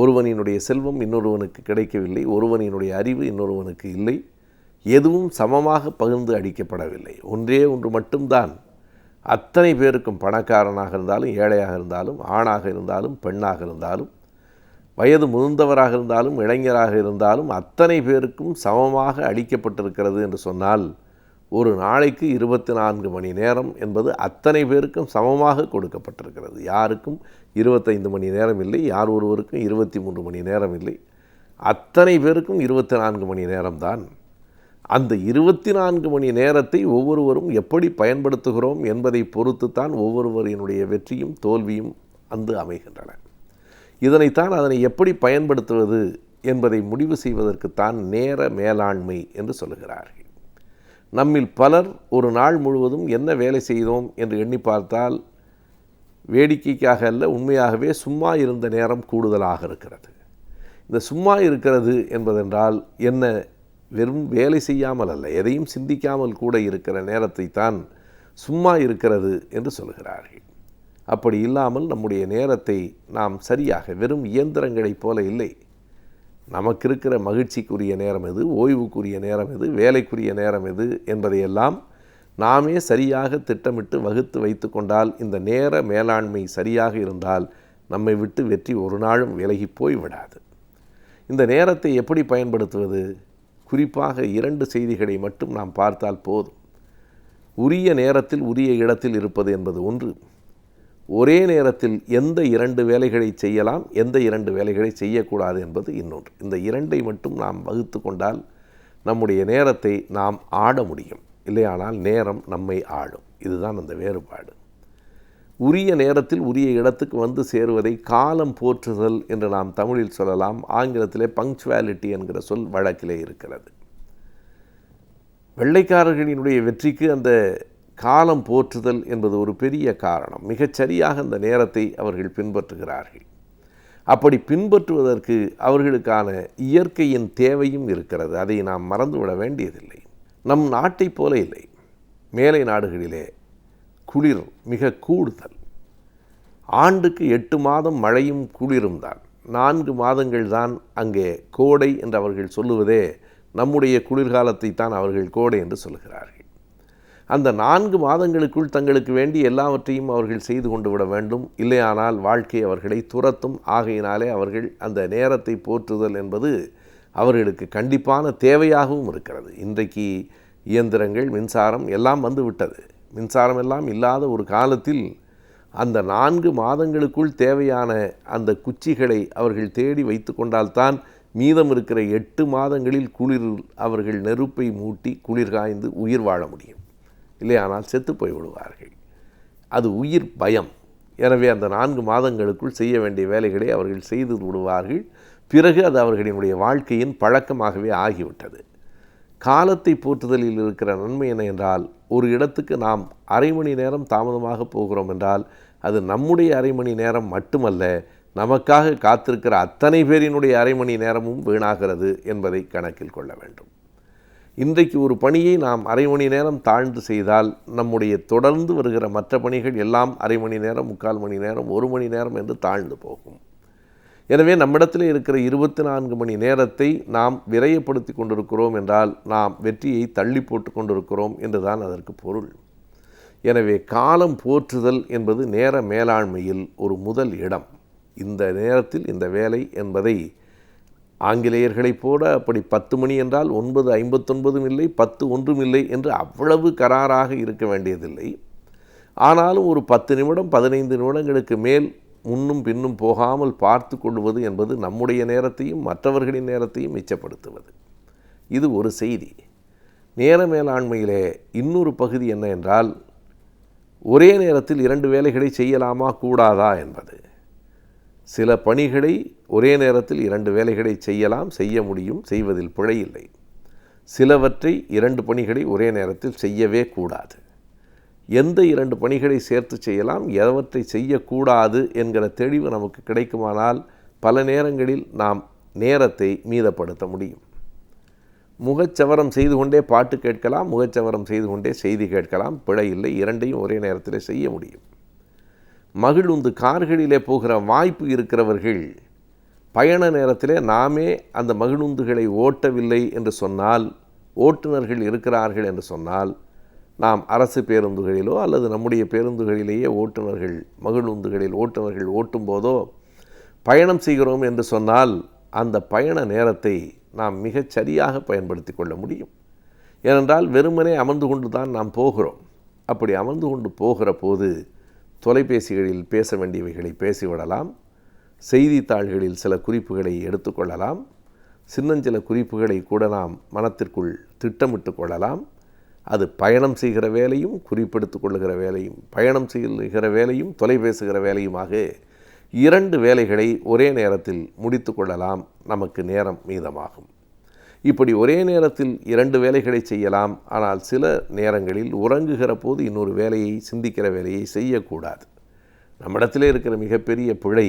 ஒருவனினுடைய செல்வம் இன்னொருவனுக்கு கிடைக்கவில்லை, ஒருவனினுடைய அறிவு இன்னொருவனுக்கு இல்லை. எதுவும் சமமாக பகிர்ந்து அளிக்கப்படவில்லை. ஒன்றே ஒன்று மட்டும்தான் அத்தனை பேருக்கும், பணக்காரனாக இருந்தாலும் ஏழையாக இருந்தாலும், ஆணாக இருந்தாலும் பெண்ணாக இருந்தாலும், வயது முதிர்ந்தவராக இருந்தாலும் இளைஞராக இருந்தாலும் அத்தனை பேருக்கும் சமமாக அளிக்கப்பட்டிருக்கிறது என்று சொன்னால், ஒரு நாளைக்கு 24 மணி நேரம் என்பது அத்தனை பேருக்கும் சமமாக கொடுக்கப்பட்டிருக்கிறது. யாருக்கும் 25 மணி நேரம் இல்லை, யார் ஒருவருக்கும் 23 மணி நேரம் இல்லை, அத்தனை பேருக்கும் 24 மணி நேரம்தான். அந்த 24 மணி நேரத்தை ஒவ்வொருவரும் எப்படி பயன்படுத்துகிறோம் என்பதை பொறுத்து தான் ஒவ்வொருவரினுடைய வெற்றியும் தோல்வியும் அமைகின்றன. அதனை எப்படி பயன்படுத்துவது என்பதை முடிவு செய்வதற்குத்தான் நேர மேலாண்மை என்று சொல்லுகிறார்கள். நம்மில் பலர் ஒரு நாள் முழுவதும் என்ன வேலை செய்தோம் என்று எண்ணி பார்த்தால் வேடிக்கைக்காக அல்ல, உண்மையாகவே சும்மா இருந்த நேரம் கூடுதலாக இருக்கிறது. இந்த சும்மா இருக்கிறது என்பதென்றால் என்ன? வெறும் வேலை செய்யாமல் அல்ல, எதையும் சிந்திக்காமல் கூட இருக்கிற நேரத்தை தான் சும்மா இருக்கிறது என்று சொல்கிறார்கள். அப்படி இல்லாமல் நம்முடைய நேரத்தை நாம் சரியாக வெறும் இயந்திரங்களைப் போல இல்லை. நமக்கு இருக்கிற மகிழ்ச்சிக்குரிய நேரம் எது, ஓய்வுக்குரிய நேரம் எது, வேலைக்குரிய நேரம் எது என்பதையெல்லாம் நாமே சரியாக திட்டமிட்டு வகுத்து வைத்து கொண்டால், இந்த நேர மேலாண்மை சரியாக இருந்தால் நம்மை விட்டு வெற்றி ஒரு நாளும் விலகி போய்விடாது. இந்த நேரத்தை எப்படி பயன்படுத்துவது? குறிப்பாக 2 செய்திகளை மட்டும் நாம் பார்த்தால் போதும். உரிய நேரத்தில் உரிய இடத்தில் இருப்பது என்பது ஒன்று. ஒரே நேரத்தில் எந்த 2 வேலைகளை செய்யலாம், எந்த 2 வேலைகளை செய்யக்கூடாது என்பது இன்னொன்று. இந்த 2ஐ மட்டும் நாம் வகுத்து கொண்டால் நம்முடைய நேரத்தை நாம் ஆட முடியும். இல்லையானால் நேரம் நம்மை ஆடும். இதுதான் அந்த வேறுபாடு. உரிய நேரத்தில் உரிய இடத்துக்கு வந்து சேருவதை காலம் போற்றுதல் என்று நாம் தமிழில் சொல்லலாம். ஆங்கிலத்திலே பங்க்சுவாலிட்டி என்கிற சொல் வழக்கிலே இருக்கிறது. வெள்ளைக்காரர்களினுடைய வெற்றிக்கு அந்த காலம் போற்றுதல் என்பது ஒரு பெரிய காரணம். மிகச்சரியாக அந்த நேரத்தை அவர்கள் பின்பற்றுகிறார்கள். அப்படி பின்பற்றுவதற்கு அவர்களுக்கான இயற்கையின் தேவையும் இருக்கிறது. அதை நாம் மறந்துவிட வேண்டியதில்லை. நம் நாட்டைப் போல இல்லை. மேலை நாடுகளிலே குளிர் மிக கூடுதல். ஆண்டுக்கு 8 மாதம் மழையும் குளிரும் தான். 4 மாதங்கள் தான் அங்கே கோடை என்று அவர்கள் சொல்லுவதே நம்முடைய குளிர்காலத்தை தான் அவர்கள் கோடை என்று சொல்கிறார்கள். அந்த 4 மாதங்களுக்குள் தங்களுக்கு வேண்டிய எல்லாவற்றையும் அவர்கள் செய்து கொண்டு விட வேண்டும். இல்லையானால் வாழ்க்கை அவர்களை துரத்தும். ஆகையினாலே அவர்கள் அந்த நேரத்தை போற்றுதல் என்பது அவர்களுக்கு கண்டிப்பான தேவையாகவும் இருக்கிறது. இன்றைக்கு இயந்திரங்கள், மின்சாரம் எல்லாம் வந்து விட்டது. மின்சாரம் எல்லாம் இல்லாத ஒரு காலத்தில் அந்த 4 மாதங்களுக்குள் தேவையான அந்த குச்சிகளை அவர்கள் தேடி வைத்து கொண்டால்தான் மீதம் இருக்கிற 8 மாதங்களில் குளிரில் அவர்கள் நெருப்பை மூட்டி குளிர் காய்ந்து உயிர் வாழ முடியும். இல்லையானால் செத்து போய் விடுவார்கள். அது உயிர் பயம். எனவே அந்த 4 மாதங்களுக்குள் செய்ய வேண்டிய வேலைகளை அவர்கள் செய்து விடுவார்கள். பிறகு அது அவர்களினுடைய வாழ்க்கையின் பழக்கமாகவே ஆகிவிட்டது. காலத்தை போற்றுதலில் இருக்கிற நன்மை என்ன என்றால், ஒரு இடத்துக்கு நாம் அரை மணி நேரம் தாமதமாக போகிறோம் என்றால் அது நம்முடைய அரை மணி நேரம் மட்டுமல்ல, நமக்காக காத்திருக்கிற அத்தனை பேரினுடைய அரை மணி நேரமும் வீணாகிறது என்பதை கணக்கில் கொள்ள வேண்டும். இன்றைக்கு ஒரு பணியை நாம் அரை மணி நேரம் தாழ்ந்து செய்தால் நம்முடைய தொடர்ந்து வருகிற மற்ற பணிகள் எல்லாம் அரை மணி நேரம், 3/4 மணி நேரம், 1 மணி நேரம் என்று தாழ்ந்து போகும். எனவே நம்மிடத்தில் இருக்கிற 24 மணி நேரத்தை நாம் விரயப்படுத்தி கொண்டிருக்கிறோம் என்றால் நாம் வெற்றியை தள்ளி போட்டு கொண்டிருக்கிறோம் என்றுதான் அதற்கு பொருள். எனவே காலம் போற்றுதல் என்பது நேர மேலாண்மையில் ஒரு முதல் இடம். இந்த நேரத்தில் இந்த வேலை என்பதை ஆங்கிலேயர்களைப் போல அப்படி 10 மணி என்றால் 9:59 இல்லை, 10:01 இல்லை என்று அவ்வளவு கராராக இருக்க வேண்டியதில்லை. ஆனாலும் ஒரு 10 நிமிடம் 15 நிமிடங்களுக்கு மேல் முன்னும் பின்னும் போகாமல் பார்த்து கொள்வது என்பது நம்முடைய நேரத்தையும் மற்றவர்களின் நேரத்தையும் மிச்சப்படுத்துவது. இது ஒரு செய்தி. நேர மேலாண்மையிலே இன்னொரு பகுதி என்ன என்றால், ஒரே நேரத்தில் 2 வேலைகளை செய்யலாமா கூடாதா என்பது. சில பணிகளை ஒரே நேரத்தில் 2 வேலைகளை செய்யலாம், செய்ய முடியும், செய்வதில் பிழையில்லை. சிலவற்றை 2 பணிகளை ஒரே நேரத்தில் செய்யவே கூடாது. எந்த 2 பணிகளை சேர்த்து செய்யலாம், எவற்றை செய்யக்கூடாது என்கிற தெளிவு நமக்கு கிடைக்குமானால் பல நேரங்களில் நாம் நேரத்தை மீதப்படுத்த முடியும். முகச்சவரம் செய்து கொண்டே பாட்டு கேட்கலாம், முகச்சவரம் செய்து கொண்டே செய்தி கேட்கலாம், பிழை இல்லை. 2ஐயும் ஒரே நேரத்தில் செய்ய முடியும். மகிழுந்து கார்களிலே போகிற வாய்ப்பு இருக்கிறவர்கள் பயண நேரத்திலே நாமே அந்த மகிழுந்துகளை ஓட்டவில்லை என்று சொன்னால், ஓட்டுநர்கள் இருக்கிறார்கள் என்று சொன்னால், நாம் அரசு பேருந்துகளிலோ அல்லது நம்முடைய பேருந்துகளிலேயே ஓட்டுநர்கள் மகிழுந்துகளில் ஓட்டுநர்கள் ஓட்டும்போதோ பயணம் செய்கிறோம் என்று சொன்னால் அந்த பயண நேரத்தை நாம் மிகச் சரியாக பயன்படுத்தி கொள்ள முடியும். ஏனென்றால் வெறுமனே அமர்ந்து கொண்டு தான் நாம் போகிறோம். அப்படி அமர்ந்து கொண்டு போகிற போது தொலைபேசிகளில் பேச வேண்டியவைகளை பேசிவிடலாம், செய்தித்தாள்களில் சில குறிப்புகளை எடுத்துக்கொள்ளலாம், சின்னஞ்சில குறிப்புகளை கூட நாம் மனத்திற்குள் திட்டமிட்டு கொள்ளலாம். அது பயணம் செய்கிற வேலையும் குறிப்பெடுத்து கொள்ளுகிற வேலையும், பயணம் செய்கிற வேலையும் தொலைபேசுகிற வேலையுமாக 2 வேலைகளை ஒரே நேரத்தில் முடித்து கொள்ளலாம். நமக்கு நேரம் மீதமாகும். இப்படி ஒரே நேரத்தில் 2 வேலைகளை செய்யலாம். ஆனால் சில நேரங்களில் உறங்குகிற போது இன்னொரு வேலையை, சிந்திக்கிற வேலையை செய்யக்கூடாது. நம்மிடத்திலே இருக்கிற மிகப்பெரிய பிழை,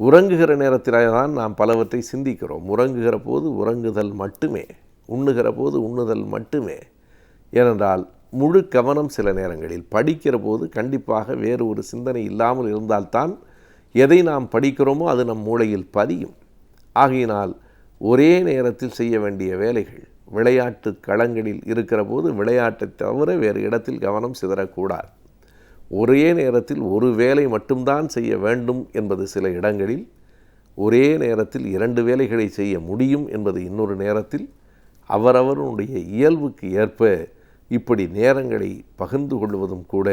உறங்குகிற நேரத்திலே தான் நாம் பலவற்றை சிந்திக்கிறோம். உறங்குகிற போது உறங்குதல் மட்டுமே, உண்ணுகிற போது உண்ணுதல் மட்டுமே. ஏனென்றால் முழு கவனம் சில நேரங்களில் படிக்கிற போது கண்டிப்பாக வேறு ஒரு சிந்தனை இல்லாமல் இருந்தால்தான் எதை நாம் படிக்கிறோமோ அது நம் மூளையில் பதியும். ஆகையினால் ஒரே நேரத்தில் செய்ய வேண்டிய வேலைகள் விளையாட்டு களங்களில் இருக்கிற போது விளையாட்டை தவிர வேறு இடத்தில் கவனம் சிதறக்கூடாது. ஒரே நேரத்தில் ஒரு வேலை மட்டும்தான் செய்ய வேண்டும் என்பது சில இடங்களில், ஒரே நேரத்தில் 2 வேலைகளை செய்ய முடியும் என்பது இன்னொரு நேரத்தில், அவரவருடைய இயல்புக்கு ஏற்ப இப்படி நேரங்களை பகிர்ந்து கொள்வதும் கூட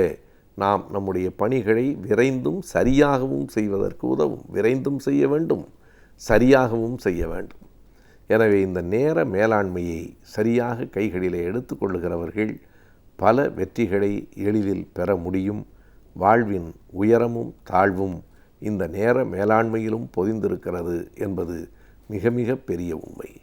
நாம் நம்முடைய பணிகளை விரைந்தும் சரியாகவும் செய்வதற்கு உதவும். விரைந்தும் செய்ய வேண்டும், சரியாகவும் செய்ய வேண்டும். எனவே இந்த நேர மேலாண்மையை சரியாக கைகளிலே எடுத்துக்கொள்ளுகிறவர்கள் பல வெற்றிகளை எளிதில் பெற முடியும். வாழ்வின் உயரமும் தாழ்வும் இந்த நேர மேலாண்மையிலும் பொதிந்திருக்கிறது என்பது மிக மிக பெரிய உண்மை.